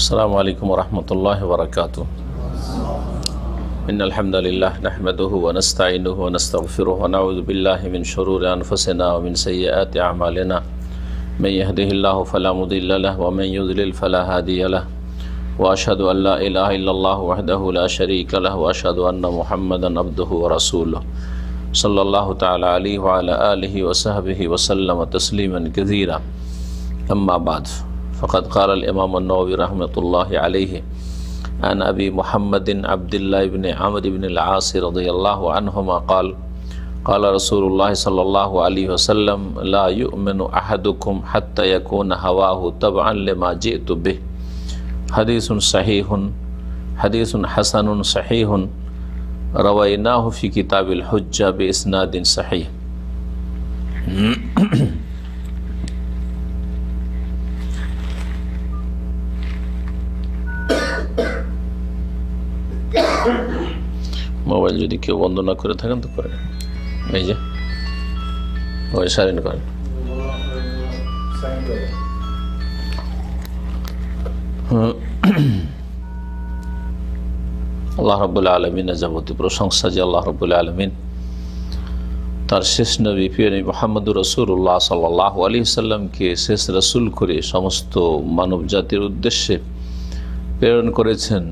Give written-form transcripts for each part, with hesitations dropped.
अस्सलामु अलैकुम वरहमतुल्लाहि वबरकातुहू। इन्नल हम्दुलिल्लाह नहमदुहु व नस्तईनुहु व नस्तगफिरुहु व नऊज़ु बिल्लाहि मिन शुरूरि अनफुसिना व मिन सय्यिआति अअमालिना। मन यहदिहिल्लाहु फला मुदिल्ल लहु व मन युद्लिल फला हादिय लहु व अशहदु अल्ला इलाहा इल्लल्लाहु वहदहु ला शरीका लहु व अशहदु अन्ना मुहम्मदन अब्दुहु व रसूलुहु सल्लल्लाहु तआला अलैहि व अला आलिहि व सहबिहि व सल्लम तस्लीमन कसीरा। अम्मा बाद फ़क़द क़ाल इमाम अन्नववी रहमतुल्लाहि अलैहि अन अबी मुहम्मदिन अब्दुल्लाह इब्न अम्र इब्न अल-आस रज़ियल्लाहु अन्हुमा क़ाल क़ाल रसूलुल्लाह सल्लल्लाहु अलैहि वसल्लम ला यु'मिनु अहदुकुम हत्ता यकूना हवाहु तबअन लिमा जिअतु बिहि। हदीसुन सहीहुन हदीसुन हसनुन सहीहुन रवैनाहु फ़ी किताबिल हुज्जा बिइस्नादिन सहीह। মোবাইল যদি কেউ বন্ধ না করে থাকেন তো করেন, এই যে মোবাইল সাইলেন্ট করেন। আল্লাহ রাব্বুল আলামিনের যাবতীয় প্রশংসা যে আল্লাহ রাব্বুল আলামিন তার শেষ নবী প্রিয় নবী মুহাম্মদুর রাসূলুল্লাহ সাল্লাল্লাহু আলাইহি সাল্লামকে শেষ রাসূল করে সমস্ত মানব জাতির উদ্দেশ্যে প্রেরণ করেছেন,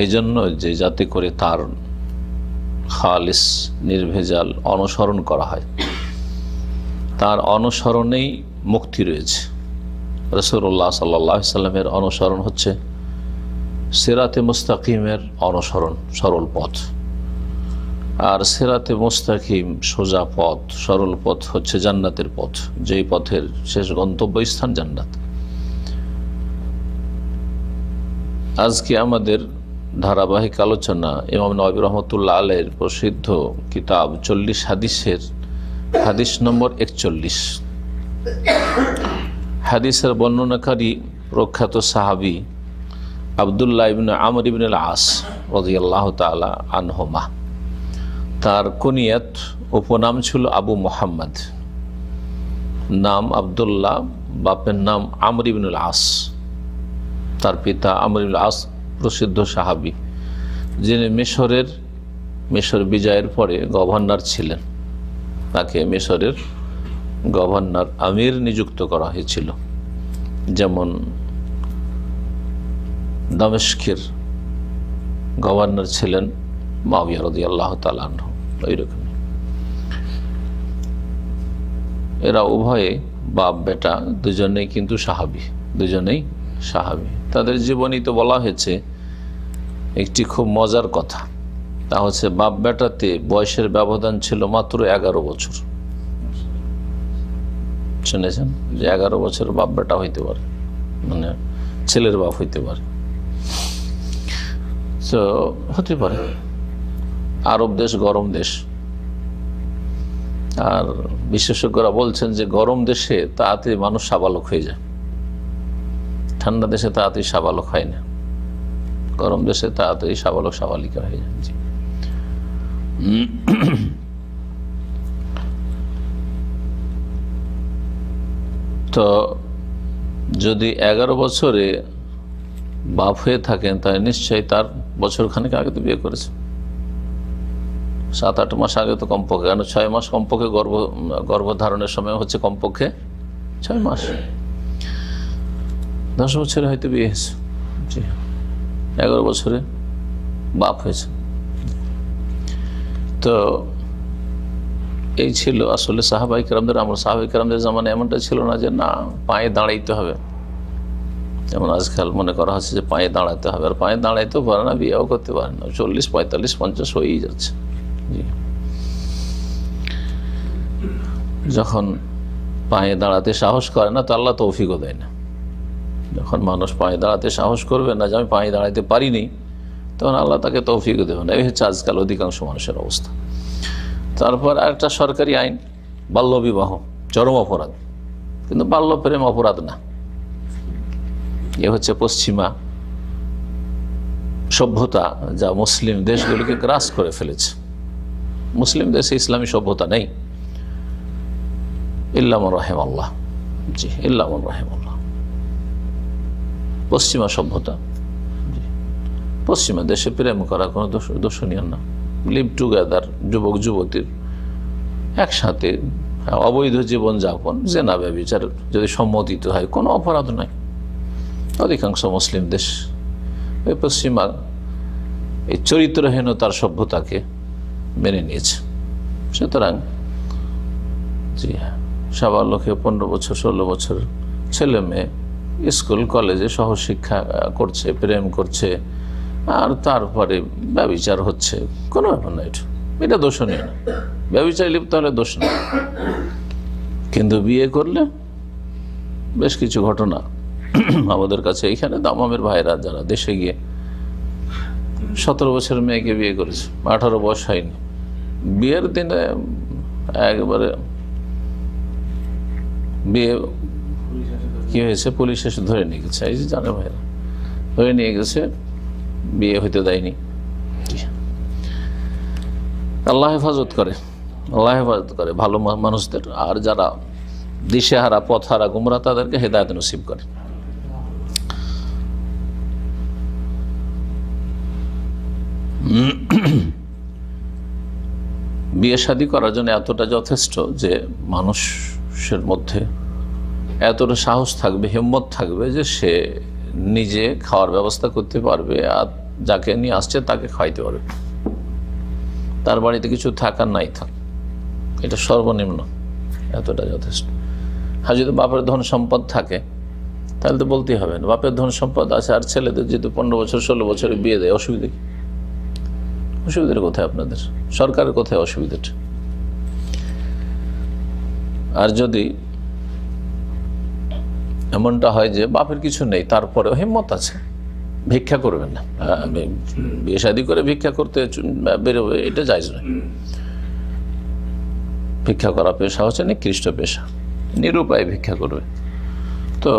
এই জন্য যে যাতে করে তার খালিস নির্ভেজাল অনুসরণ করা হয়, তার অনুসরণেই মুক্তি রয়েছে। রাসূলুল্লাহ সাল্লাল্লাহু আলাইহি সাল্লামের অনুসরণ হচ্ছে সিরাতে মুস্তাকিমের অনুসরণ, সরল পথ। আর সিরাতে মুস্তাকিম সোজা পথ, সরল পথ হচ্ছে জান্নাতের পথ, যেই পথের শেষ গন্তব্যস্থান জান্নাত। আজকে আমাদের ধারাবাহিক আলোচনা ইমাম নবী রহমতুল্লাহ আলাইহির প্রসিদ্ধ কিতাব 40 হাদিসের হাদিস নম্বর 41। হাদিসের বর্ণনাকারী প্রখ্যাত সাহাবী আব্দুল্লাহ ইবনে আমর ইবনে আল-আস রাদিয়াল্লাহু তাআলা আনহুমা। তার কুনিয়াত উপনাম ছিল আবু মুহাম্মদ, নাম আব্দুল্লাহ, বাপের নাম আমর ইবনে আল-আস। তার পিতা আমর ইবনে আল-আস প্রসিদ্ধ সাহাবী, যিনি মিশর বিজয়ের পরে গভর্নর ছিলেন। তাকে মিশরের গভর্নর আমির নিযুক্ত করা হয়েছিল, যেমন দামেস্কের গভর্নর ছিলেন মুআবিয়া রাদিয়াল্লাহু তাআলা আনহু। ওইরকম এরা উভয়ে বাপ বেটা দুজনেই কিন্তু সাহাবী, দুজনেই সাহাবী। তাদের জীবনী তো বলা হয়েছে একটি খুব মজার কথা, তা হচ্ছে বাপ বেটাতে বয়সের ব্যবধান ছিল মাত্র 11 বছর। শুনেছেন যে 11 বছর বাপ বেটা হইতে পারে, মানে ছেলের বাপ হইতে পারে। তো হতে পারে, আরব দেশ গরম দেশ, আর বিশেষজ্ঞরা বলছেন যে গরম দেশে তাড়াতাড়ি মানুষ সাবালক হয়ে যায়, ঠান্ডা দেশে তাড়াতাড়ি সাবালক হয় না, গরম দেশে তাড়াতাড়ি সাবালক সাবালিকা হয়ে যায়। জি। তো যদি 11 বছরে বাপ হয়ে থাকেন, তাহলে নিশ্চয়ই তার বছর খানেক আগে তো বিয়ে করেছে, 7-8 মাস আগে তো কমপক্ষে, কেন 6 মাস কমপক্ষে গর্ভধারণের সময় হচ্ছে কমপক্ষে 6 মাস। 10 বছরে হয়তো বিয়ে হয়েছে, জি, 11 বছরে বাপ হয়েছে। তো এই ছিল আসলে সাহাবায়ে কেরামদের আমল। সাহাবায়ে কেরামদের জামানে এমনটা ছিল না যে না পায়ে দাঁড়াইতে হবে, যেমন আজকাল মনে করা হচ্ছে যে পায়ে দাঁড়াতে হবে, আর পায়ে দাঁড়াইতেও পারে না, বিয়েও করতে পারে না, 40, 45, 50 হয়েই যাচ্ছে। জি। যখন পায়ে দাঁড়াতে সাহস করে না তো আল্লাহ তৌফিকও দেয় না। যখন মানুষ পায়ে দাঁড়াতে সাহস করবে না যে আমি পায়ে দাঁড়াতে পারিনি, তখন আল্লাহ তাকে তৌফিকও দেবে না। এই হচ্ছে আজকাল অধিকাংশ মানুষের অবস্থা। তারপর আরেকটা সরকারি আইন, বাল্যবিবাহ চরম অপরাধ, কিন্তু বাল্য প্রেম অপরাধ না। এ হচ্ছে পশ্চিমা সভ্যতা, যা মুসলিম দেশগুলিকে গ্রাস করে ফেলেছে। মুসলিম দেশে ইসলামী সভ্যতা নেই, ইল্লা মান রাহিমাল্লাহ। জি, ইল্লা মান রাহিমাল্লাহ। পশ্চিমা সভ্যতা, পশ্চিমা দেশে প্রেম করা কোনো দর্শনীয় না। লিভ টুগেদার, যুবক যুবতীর একসাথে অবৈধ জীবনযাপন, জেনা ব্যভিচার যদি সম্মতিত হয় কোনো অপরাধ নাই। অধিকাংশ মুসলিম দেশ ওই পশ্চিমা এই চরিত্রহীনতার সভ্যতাকে মেনে নিয়েছে। সুতরাং জি হ্যাঁ, সাবালকে 15 বছর 16 বছর ছেলে মেয়ে স্কুল কলেজে সহশিক্ষা করছে, প্রেম করছে, আর তারপরে ব্যভিচার হচ্ছে, কোনো ব্যাপার না। এটা দোষণীয় না, ব্যভিচারে লিপ্ত হলে দোষ না। কিন্তু বিয়ে করলে বেশ কিছু ঘটনা আমাদের কাছে এইখানে দামামের ভাইরা যারা দেশে গিয়ে 17 বছরের মেয়েকে বিয়ে করেছে, 18 বয়স হয়নি, বিয়ের দিনে একবারে বিয়ে কি হয়েছে, পুলিশ এসে ধরে নিয়ে গেছে। এই যে জানে ভাইরা, ধরে নিয়ে গেছে, বিয়ে হইতে দেয়নি। আল্লাহ হেফাজত করে, আল্লাহ হেফাজত করে ভালো মানুষদের, আর যারা দিশেহারা পথহারা গুমরা তাদেরকে হেদায়েত নসিব করে। বিয়ে শাদী করার জন্য এতটা যথেষ্ট যে মানুষের মধ্যে এতটা সাহস থাকবে, হিম্মত থাকবে যে সে নিজে খাওয়ার ব্যবস্থা করতে পারবে, আর যাকে নিয়ে আসছে তাকে খাওয়াইতে পারবে। তার বাড়িতে কিছু থাকার নাই থাক, এটা সর্বনিম্ন, এতটা যথেষ্ট। আর যদি বাপের ধন সম্পদ থাকে তাহলে তো বলতেই হবে না, বাপের ধন সম্পদ আছে আর ছেলেদের যেহেতু 15 বছর 16 বছরে বিয়ে দেয়, অসুবিধা কি? অসুবিধার কোথায় আপনাদের? সরকারের কোথায় অসুবিধাটা? আর যদি এমনটা হয় যে বাপের কিছু নেই তারপরেও হিম্মত আছে, ভিক্ষা করবেন না, বিয়ে শাদী করে ভিক্ষা করতে বেরোবে, এটা জায়েজ নয়। ভিক্ষা করা পেশা হচ্ছে নিকৃষ্ট পেশা, নিরুপায় ভিক্ষা করবে। তো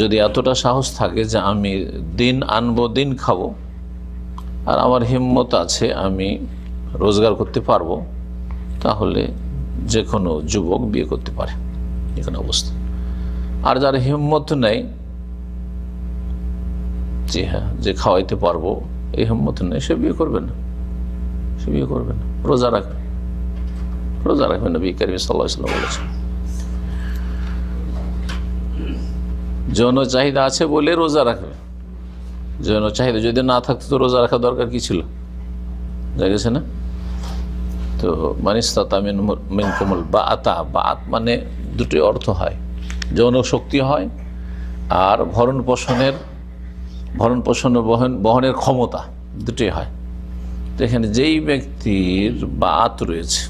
যদি এতটা সাহস থাকে যে আমি দিন আনবো দিন খাবো, আর আমার হিম্মত আছে আমি রোজগার করতে পারবো, তাহলে যে কোনো যুবক বিয়ে করতে পারে যে কোনো অবস্থা। আর যার হিম্মত নেই, জি হ্যাঁ, যে খাওয়াইতে পারবো এই হিম্মত নেই, সে বিয়ে করবে না, সে বিয়ে করবে না। রোজা রাখবে, রোজা রাখবে না, নবী করিম সাল্লাল্লাহু আলাইহি ওয়াসাল্লাম বলেছেন। যৌন চাহিদা আছে বলে রোজা রাখবে, যৌন চাহিদা যদি না থাকতো তো রোজা রাখা দরকার কি ছিল? জায়গেছে না? তো মানিস্তাতা মিনকুমুল বাআতা, বাআত মানে দুটোই অর্থ হয়, যৌন শক্তি হয় আর ভরণ পোষণ বহনের ক্ষমতা, দুটোই হয়। তো এখানে যেই ব্যক্তির বাআত রয়েছে,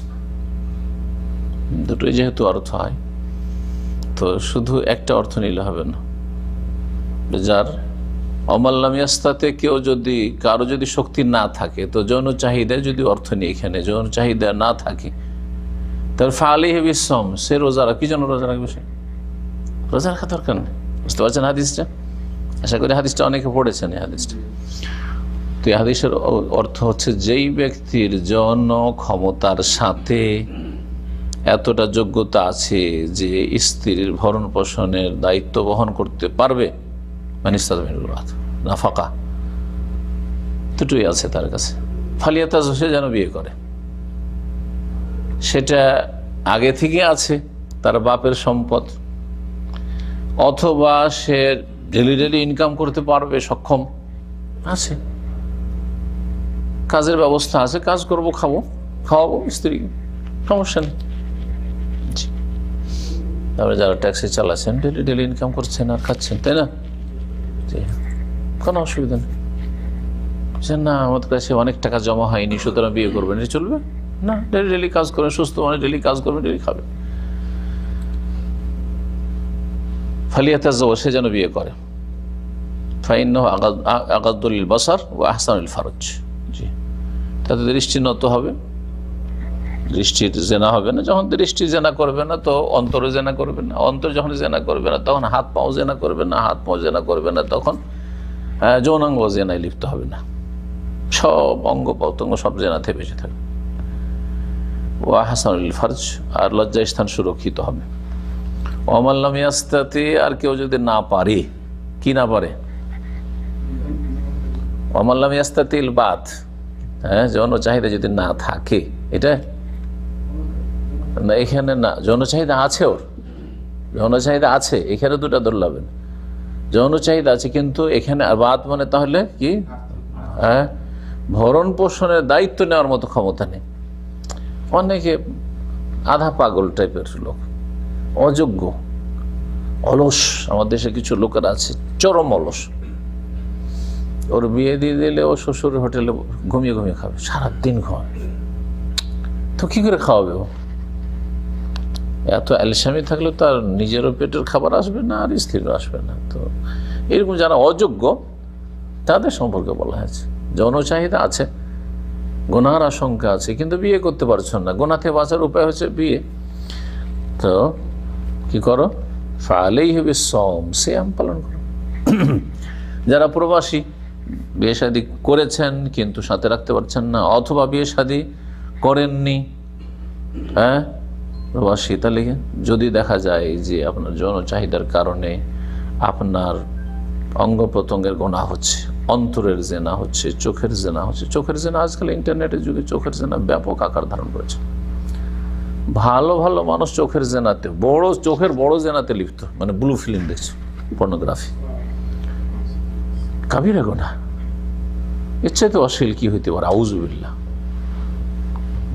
দুটোই যেহেতু অর্থ হয়, তো শুধু একটা অর্থ নিলে হবে না। যার অমাল্লাম ইয়াস্তাতে কেউ যদি, কারো যদি শক্তি না থাকে, তো যৌন চাহিদায় যদি অর্থ নিয়ে এখানে যৌন চাহিদা না থাকে, তার ফালিহি বিসম, সে রোজা রাখবে। কি জন্য রোজা রাখবে? সে রোজা রাখা দরকার নেই। বুঝতে পারছেন হাদিসটা? আশা করি হাদিসটা অনেকে পড়েছেন এই হাদিসটা। তো এই হাদিসের অর্থ হচ্ছে যেই ব্যক্তির যৌন ক্ষমতার সাথে এতটা যোগ্যতা আছে যে স্ত্রীর ভরণ পোষণের দায়িত্ব বহন করতে পারবে, মানে নাফাকা দুটোই আছে তার কাছে, ফালিয়াতাজ, সে যেন বিয়ে করে। সেটা আগে থেকে আছে, তার বাপের সম্পদ, অথবা সে ডেলি ডেলি ইনকাম করতে পারবে, সক্ষম আছে, কাজের ব্যবস্থা আছে, কাজ করব, খাওয়াবো স্ত্রী, সমস্যা নেই। তারপরে যারা ট্যাক্সি চালাচ্ছেন, ডেলি ডেলি ইনকাম করছেন আর খাচ্ছেন, তাই না? কোনো অসুবিধা নেই। যে না, আমাদের কাছে অনেক টাকা জমা হয়নি সুতরাং বিয়ে করবেন, এটা চলবে না। ডেলি ডেলি কাজ করবেন, সুস্থ মানে ডেলি কাজ করবেন, ডেলি খাবেন। ফালিয়াতাজ, সে যেন বিয়ে করে। ফাইন্নাহু আগাদ্দুল বাসার ওয়া আহসানুল ফারজ, জি, তাতে দৃষ্টি নত হবে, দৃষ্টির জেনা হবে না। যখন দৃষ্টি জেনা করবে না তো অন্তরে জেনা করবে না, অন্তর যখন জেনা করবে না তখন হাত পাও জেনা করবে না, হাত পাও জেনা করবে না তখন যৌনাঙ্গ জেনায় লিপ্ত হবে না, সব অঙ্গ প্রত্যঙ্গ সব জেনাতে বেঁচে থাকবে। ওয়া হাসানুল ফারজ, আর লজ্জা স্থান সুরক্ষিত হবে। ওয়ামাল্লাম ইয়াস্তাতি, আর কেউ যদি না পারে, কি না পারে? অমাল্লাম ইয়াস্তাতিল বাত, হ্যাঁ, যৌন চাহিদা যদি না থাকে, এটা না, এখানে না, যৌন চাহিদা আছে, ওর যৌন চাহিদা আছে, এখানে দুটা ধরলাবেন, যৌন চাহিদা আছে, কিন্তু এখানে বাত মানে তাহলে কি, হ্যাঁ, ভরণ পোষণের দায়িত্ব নেওয়ার মতো ক্ষমতা নেই। অনেকে আধা পাগল টাইপের লোক, অযোগ্য, অলস, আমার দেশে কিছু লোকের আছে চরম অলস। ওর বিয়ে দিয়ে দিলে ও শ্বশুরের হোটেলে ঘুমিয়ে ঘুমিয়ে খাবে, সারাদিন ঘুমাবে, তো কি করে খাওয়াবে ও? এত আলসামি থাকলে তার নিজেরও পেটের খাবার আসবে না, আর স্ত্রীরও আসবে না। তো এরকম যারা অযোগ্য তাদের সম্পর্কে বলা হয়েছে যৌন চাহিদা আছে, গুনার আশঙ্কা আছে, কিন্তু বিয়ে করতে পারছেন না, গুনাহ থেকে বাঁচার উপায় হচ্ছে বিয়ে। তো কি করো? ফালেই হবে সম, সিয়াম পালন করো। যারা প্রবাসী, বিয়ে শাদী করেছেন কিন্তু সাথে রাখতে পারছেন না, অথবা বিয়ে শাদী করেননি, হ্যাঁ, প্রবাসী, তাহলে যদি দেখা যায় যে আপনার যৌন চাহিদার কারণে আপনার অঙ্গ প্রত্যঙ্গের গোনা হচ্ছে, অন্তরের জেনা হচ্ছে, চোখের জেনা হচ্ছে। চোখের জেনা আজকাল ইন্টারনেটের যুগে চোখের জেনা ব্যাপক আকার ধারণ করেছে। ভালো ভালো মানুষ চোখের জেনাতে, চোখের বড় জেনাতে লিপ্ত, মানে ব্লু ফিল্ম দেখছে, পর্নোগ্রাফি, কাবিরা গোনা। ইচ্ছে তো অশ্লীল কি হইতে পারে, আউযুবিল্লাহ।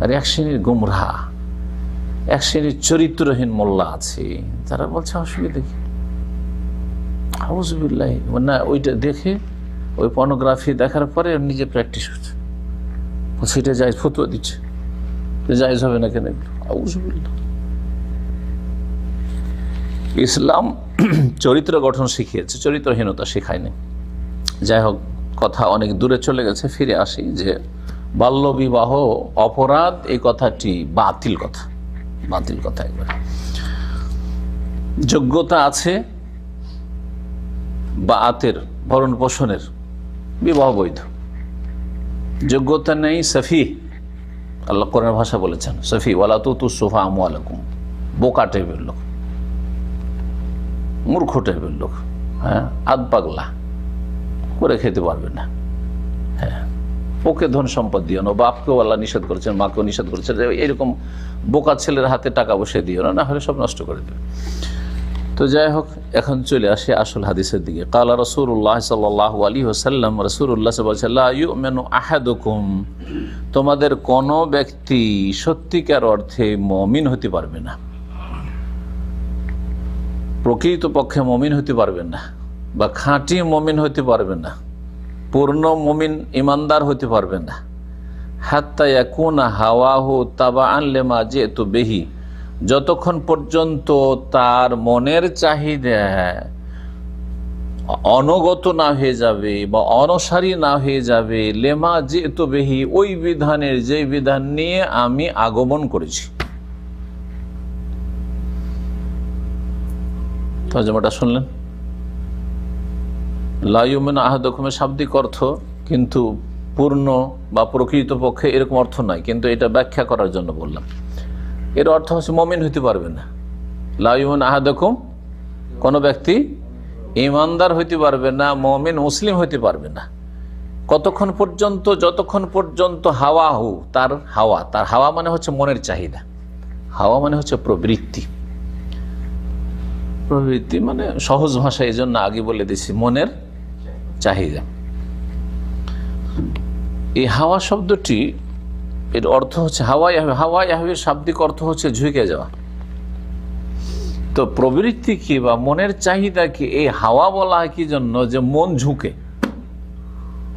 আর এক শ্রেণীর গুমরাহ, এক শ্রেণীর চরিত্রহীন মোল্লা আছে, যারা বলছে অসুবিধা কি, আউযুবিল্লাহ, না ওইটা দেখে, ওই পর্নোগ্রাফি দেখার পরে নিজে প্র্যাকটিস হচ্ছে, সেটা জায়েজ, ফতোয়া দিচ্ছে জায়েজ হবে না কেন, আউযুবিল্লাহ। ইসলাম চরিত্র গঠন শিখিয়েছে, চরিত্রহীনতা শেখায়নি। যাই হোক, কথা অনেক দূরে চলে গেছে, ফিরে আসি যে বাল্যবিবাহ অপরাধ, এই কথাটি বাতিল কথা, বাতিল কথা একবার। যোগ্যতা আছে বাতের, ভরণ পোষণের, বিবাহ বৈধ। যোগ্যতা নেই, সফি, আল্লাহ কোরআনের ভাষা বলেছেন সফি, ওয়ালা তুতু সুফা আমওয়ালাকুম, বোকা টাইপের লোক, মূর্খ টাইপের লোক, হ্যাঁ, আধ পাগলা, করে খেতে পারবে না, হ্যাঁ, ওকে ধন সম্পদ দিও না, বাপকেও আল্লাহ নিষেধ করেছেন, মাকেও নিষেধ করেছেন, এরকম বোকা ছেলের হাতে টাকা বসে দিও না, না হলে সব নষ্ট করে দেবে। তো যাই হোক, এখন চলে আসে আসল হাদিসের দিকে। কালা রাসূলুল্লাহ সাল্লাল্লাহু আলাইহি ওয়াসাল্লাম, রাসূলুল্লাহ বলেছেন, লা ইউমিনু আহাদুকুম, তোমাদের কোন ব্যক্তি সত্যিকার অর্থে মুমিন হতে পারবে না, প্রকৃতপক্ষে মুমিন হতে পারবে না, বা খাঁটি মুমিন হতে পারবে না, পূর্ণ মুমিন ইমানদার হতে পারবে না, হাত্তা ইয়াকুনা হাওয়াহু তাবাআন লিমা জিতু বিহি, যতক্ষণ পর্যন্ত তার মনের চাহিদা অনুগত না হয়ে যাবে বা অনুসারী না হয়ে যাবে, লেমা জিতু বিহি, ওই বিধানের, যে বিধান নিয়ে আমি আগমন করেছি। তরজমাটা শুনলেন, লা ইউমিনু আহাদুকুমের শাব্দিক অর্থ কিন্তু পূর্ণ বা প্রকৃতপক্ষে এরকম অর্থ নয়, কিন্তু এটা ব্যাখ্যা করার জন্য বললাম। এর অর্থ হচ্ছে মুমিন হতে পারবে না। লা ইউমিনু আহাদুকুম, কোনো ব্যক্তি ইমানদার হইতে পারবে না, মুমিন মুসলিম হইতে পারবে না, কতক্ষণ পর্যন্ত, যতক্ষণ পর্যন্ত হাওয়াহু, তার হাওয়া মানে হচ্ছে মনের চাহিদা, হাওয়া মানে হচ্ছে প্রবৃত্তি, প্রবৃত্তি মানে সহজ ভাষা, এই জন্য আগে বলে দিছি, মনের চাহিদা। এই হাওয়া শব্দটি, এর অর্থ হচ্ছে হাওয়ার শাব্দিক অর্থ হচ্ছে ঝুঁকে যাওয়া। তো প্রবৃত্তি কি বা মনের চাহিদা কি, এই হাওয়া বলা হয় কি জন্য, যে মন ঝুঁকে,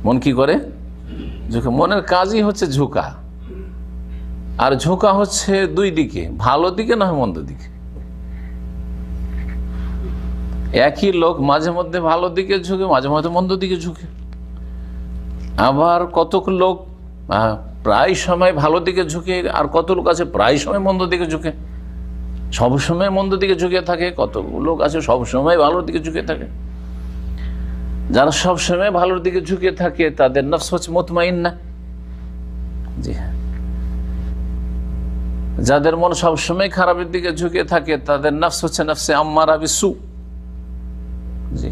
মন কি করে ঝুঁকে, মনের কাজই হচ্ছে ঝুঁকা, আর ঝুঁকা হচ্ছে দুই দিকে, ভালো দিকে না মন্দ দিকে। একই লোক মাঝে মধ্যে ভালো দিকে ঝুঁকে, মাঝে মধ্যে মন্দ দিকে ঝুঁকে। আবার কত লোক প্রায় সময় ভালো দিকে ঝুঁকে, আর কত লোক আছে প্রায় সময় মন্দ দিকে ঝুঁকে, সবসময় মন্দ দিকে ঝুঁকে থাকে। কত লোক আছে সবসময় ভালোর দিকে ঝুঁকে থাকে। যারা সবসময় ভালোর দিকে ঝুঁকে থাকে তাদের নফস হচ্ছে মুতমাইন্না। জি হ্যাঁ, যাদের মন সবসময় খারাপের দিকে ঝুঁকে থাকে তাদের নফস হচ্ছে নফসে আম্মারা বিসু। জি,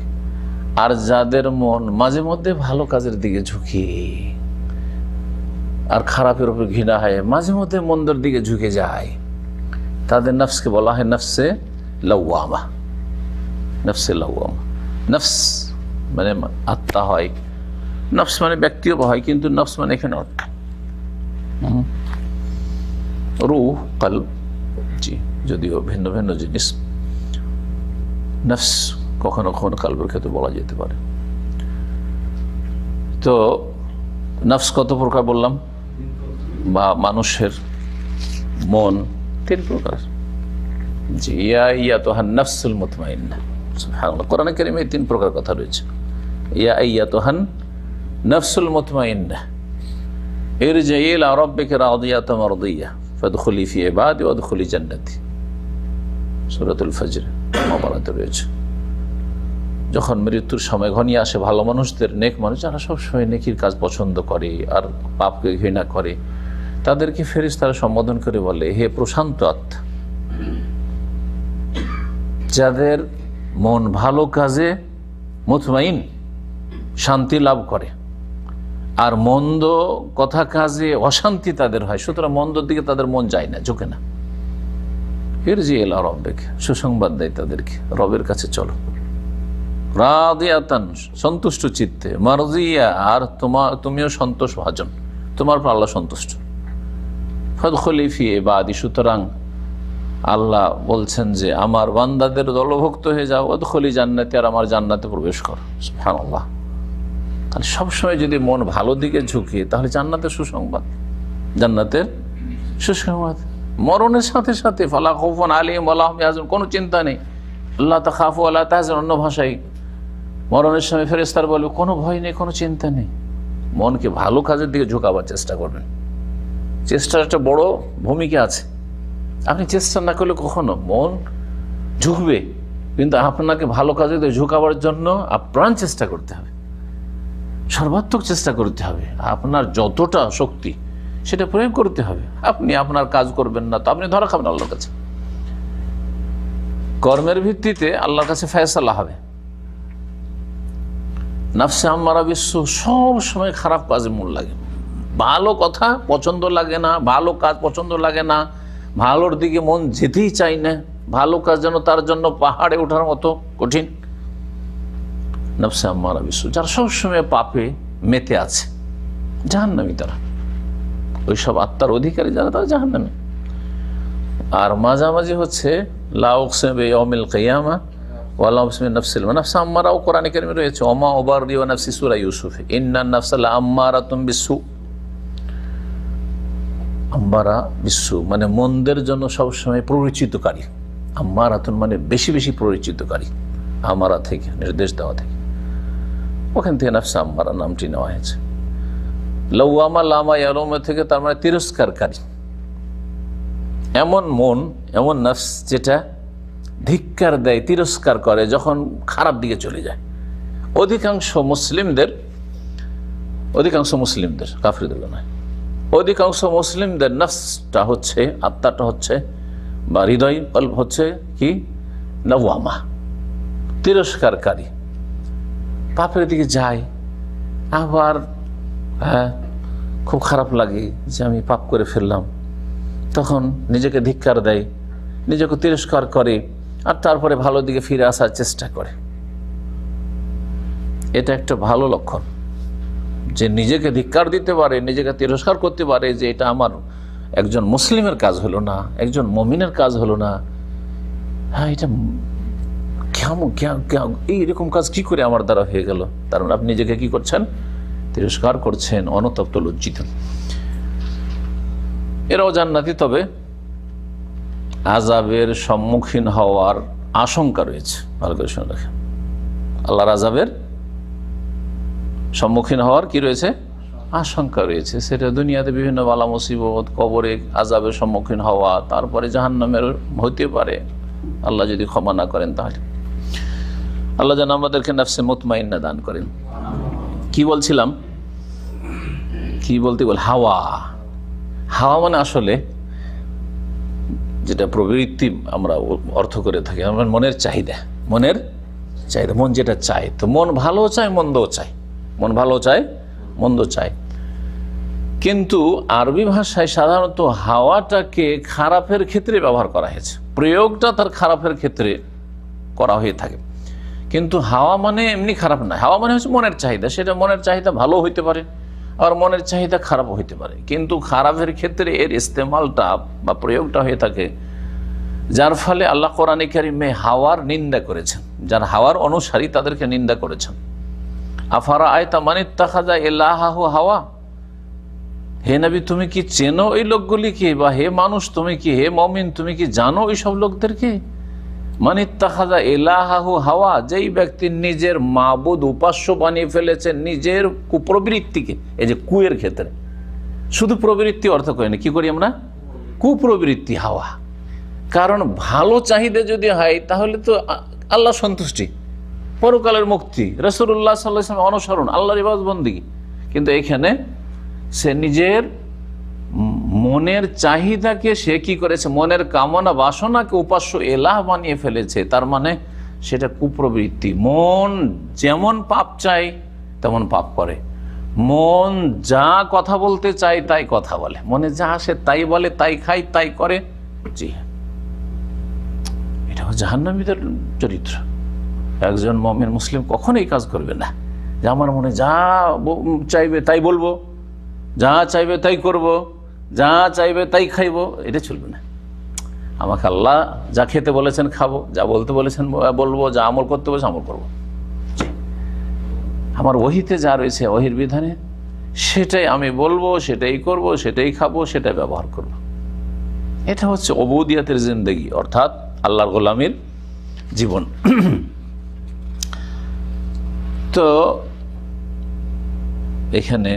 আর যাদের মন মাঝে মধ্যে ভালো কাজের দিকে ঝুঁকি আর খারাপের উপর ঘৃণা হয়, মাঝে মধ্যে মন্দের দিকে ঝুঁকে যায়, তাদের নফসকে বলা হয় নফসে লাওয়ামা। নফসে লাওয়ামা, নফস মানে আত্মা হয়, নফস মানে ব্যক্তিও হয়, কিন্তু নফস মানে এখানে অর্থ রূহ, কলব, জি, যদিও ভিন্ন ভিন্ন জিনিস। নফস কখনো কখনো কলবের ক্ষেত্রে বলা যেতে পারে। তো নফস কত প্রকার বললাম, বা মানুষের মন 3 প্রকার। জি, ইয়া তো হান নফসুল মুতমাইন্না, সুবহানাল্লাহ, কোরআনে কারীমে 3 প্রকার কথা রয়েছে। ইয়া তো হান নফসুল মুতমাইন্না ইরজি ইলা রাব্বিকা রাদিয়াতাম মারদিয়া ফাদখুলি ফি ইবাদি ওয়াদখুলি জান্নাতি, সূরাতুল ফজর মোবারকে রয়েছে। যখন মৃত্যুর সময় ঘনিয়ে আসে, ভালো মানুষদের, নেক মানুষ যারা সবসময় নেকির কাজ পছন্দ করে আর পাপকে ঘৃণা করে, তাদেরকে ফেরেশতারা সম্বোধন করে বলে, হে প্রশান্ত আত্মা, যাদের মন ভালো কাজে মুতমাইন, শান্তি লাভ করে, আর মন্দ কথা কাজে অশান্তি তাদের হয়, সুতরাং মন্দর দিকে তাদের মন যায় না, ঝুঁকে না। ইরজি ইলা রাব্বিক, সুসংবাদ দেয় তাদেরকে, রবের কাছে চলো, রাদিয়াতান, সন্তুষ্ট চিত্তে, মারজিয়া, আর তুমিও সন্তোষ ভাজন, তোমার পর আল্লাহ সন্তুষ্ট। ফাদখুলি ফি ইবাদি, সুতরাং আল্লাহ বলছেন যে আমার বান্দাদের দলভুক্ত হয়ে যাও, ওয়াদখুলি জান্নাতি, আর আমার জান্নাতে প্রবেশ করো। সুবহানাল্লাহ। তাহলে সবসময় যদি মন ভালো দিকে ঝুঁকে, তাহলে জান্নাতের সুসংবাদ, জান্নাতের সুসংবাদ। মরণের সাথে সাথে ফালা খাউফুন আলাইহিম ওয়ালা হুম ইয়াহজানুন, কোনো চিন্তা নেই। আল্লাহ তাখাফু ওয়ালা তাহজানু, অন্য ভাষায় মরণের সময় ফেরেশতারা বলবে কোনো ভয় নেই, কোনো চিন্তা নেই। মনকে ভালো কাজের দিকে ঝুঁকাবার চেষ্টা করবেন। চেষ্টার একটা বড় ভূমিকা আছে। আপনি চেষ্টা না করলে কখনো মন ঝুঁকবে, কিন্তু আপনাকে ভালো কাজের দিকে ঝুঁকাবার জন্য আপ্রাণ চেষ্টা করতে হবে, সর্বাত্মক চেষ্টা করতে হবে। আপনার যতটা শক্তি সেটা প্রয়োগ করতে হবে। আপনি আপনার কাজ করবেন না তো আপনি ধরা খাবেন আল্লাহর কাছে। কর্মের ভিত্তিতে আল্লাহর কাছে ফয়সালা হবে। নাফসে আম্মারা বিশ্বু সব সময় খারাপ কাজে মন লাগে, ভালো কথা পছন্দ লাগে না, ভালো কাজ পছন্দ লাগে না, ভালোর দিকে মন যেতেই চায় না। ভালো কাজ যেন তার জন্য পাহাড়ে ওঠার মতো কঠিন। নাফসে আম্মারা বিশ্বু, যারা সবসময় পাপে মেতে আছে, জাহান্নামী তারা, ওই সব আত্মার অধিকারী যারা, তারা জাহান্নামী। আর মাঝামাঝি হচ্ছে লা উকসিমু বিয়াউমিল কিয়ামা ওয়া লা উকসিমু বিনাফসিল নাফস, আম্মারাও কোরআনে কারিমে রয়েছে, ওমা উবাররি ওয়া নাফসি, সূরা ইউসুফ, ইন্নান নাফসা লাআম্মারাতুম বিসসু। আম্মারা বিসসু মানে মন্দের জন্য সবসময় প্ররোচিতকারী। আম্মারাতুন মানে বেশি বেশি প্ররোচিতকারী, আমারা থেকে, নির্দেশ দেওয়া থেকে, ওখান থেকে নাফসে আম্মারা নামটি নেওয়া হয়েছে। লাওয়ামা, লামা ইয়ালুমা থেকে, তার মানে তিরস্কারকারী। এমন মন, এমন নফস যেটা ধিক্কার দেয়, তিরস্কার করে যখন খারাপ দিকে চলে যায়। অধিকাংশ মুসলিমদের, কাফিরদের নয়, অধিকাংশ মুসলিমদের নফসটা হচ্ছে, আত্মাটা হচ্ছে, বা হৃদয় কল্প হচ্ছে কি, লাওয়ামা, তিরস্কারকারী। পাপের দিকে যায়, আবার খুব খারাপ লাগে যে আমি পাপ করে ফেললাম, তখন নিজেকে ধিক্কার দেয়, নিজেকে তিরস্কার করে, আর তারপরে ভালো দিকে ফিরে আসার চেষ্টা করে। এটা একটা ভালো লক্ষণ যে নিজেকে ধিক্কার দিতে পারে, নিজেকে তিরস্কার করতে পারে, যে এটা আমার একজন মুসলিমের কাজ হলো না, একজন মুমিনের কাজ হলো না। হ্যাঁ, এটা কেমন, এইরকম কাজ কি করে আমার দ্বারা হয়ে গেল? তার মানে আপনি নিজেকে কি করছেন? তিরস্কার করছেন, অনুতপ্ত, লজ্জিত। এরাও জান্নাতি, তবে আযাবের সম্মুখীন হওয়ার আশঙ্কা রয়েছে। ভালো করে শুনে রাখেন, আল্লাহর আযাবের সম্মুখীন হওয়ার কি রয়েছে? আশঙ্কা রয়েছে। সেটা দুনিয়াতে বিভিন্ন বালা মুসিবত, কবরে আযাবের সম্মুখীন হওয়া, তারপরে জাহান্নামের হতে পারে, আল্লাহ যদি ক্ষমা না করেন তাহলে। আল্লাহ যেন আমাদেরকে নফসে মুতমাইন্না দান করেন। কি বলছিলাম, কি বলতে বল, হাওয়া। হাওয়া মানে আসলে যেটা প্রবৃত্তি আমরা অর্থ করে থাকি, আমার মনের চাহিদা, মনের চাহিদা, মন যেটা চায়। তো মন ভালো চায়, মন্দও চায়, মন ভালো চায়, মন্দ চায়। কিন্তু আরবি ভাষায় সাধারণত হাওয়াটাকে খারাপের ক্ষেত্রে ব্যবহার করা হয়েছে, প্রয়োগটা তার খারাপের ক্ষেত্রে করা হয়ে থাকে। কিন্তু হাওয়া মানে এমনি খারাপ নয়, হাওয়া মানে হচ্ছে মনের চাহিদা। সেটা মনের চাহিদা ভালো হইতে পারে, আর মনের চাহিদা খারাপ হইতে পারে। কিন্তু খারাপের ক্ষেত্রে এর ইস্তেমালটা বা প্রয়োগটা হয়ে থাকে, যার ফলে আল্লাহ কোরআনে কারিমে হাওয়ার নিন্দা করেছেন। যারা হাওয়ার অনুসারী তাদেরকে নিন্দা করেছেন। আফারা আয়তা মানিত্তাখাযা ইলাহাহু হাওয়া, হে নবী তুমি কি চেনো এই লোকগুলিকে, বা হে মানুষ তুমি কি, হে মুমিন তুমি কি জানো এই সব লোকদেরকে? মানিত্তাখাযা ইলাহাহু হাওয়া, যেই ব্যক্তি নিজের মাবুদ উপাস্য বানিয়ে ফেলেছে নিজের কুপ্রবৃত্তিকে। এই যে কুয়ের ক্ষেত্রে শুধু প্রবৃত্তি অর্থ করে না, কি করি আমরা? কুপ্রবৃত্তি হাওয়া। কারণ ভালো চাহিদা যদি হয় তাহলে তো আল্লাহ সন্তুষ্টি, পরকালের মুক্তি, রাসূলুল্লাহ সাল্লাল্লাহু আলাইহি ওয়াসাল্লাম অনুসরণ, আল্লাহর ইবাদত বন্দেগী। কিন্তু এখানে সে নিজের মনের চাহিদাকে সে কি করেছে, মনের কামনা বাসনাকে উপাস্য এলাহ বানিয়ে ফেলেছে। তার মানে সেটা কুপ্রবৃত্তি। মন যেমন পাপ চায় তেমন পাপ করে, মন যা কথা বলতে চায় তাই কথা বলে, মনে যা আসে তাই বলে, তাই খায় তাই করে। জি, এটা জাহান্নামীদের চরিত্র। একজন মুমিন মুসলিম কখনো এই কাজ করবে না যে আমার মনে যা চাইবে তাই বলবো, যা চাইবে তাই করব, যা চাইবে তাই খাইব। এটা চলবে না। আমাকে আল্লাহ যা খেতে বলেছেন খাবো, যা বলতে বলেছেন বলবো, যা আমল করতে বলেছেন আমল করবো। আমার ওহিতে যা রয়েছে, ওহির বিধানে সেটাই আমি বলবো, সেটাই করব, সেটাই খাবো, সেটাই ব্যবহার করব। এটা হচ্ছে উবুদিয়াতের জিন্দেগি, অর্থাৎ আল্লাহর গোলামীর জীবন। তো এখানে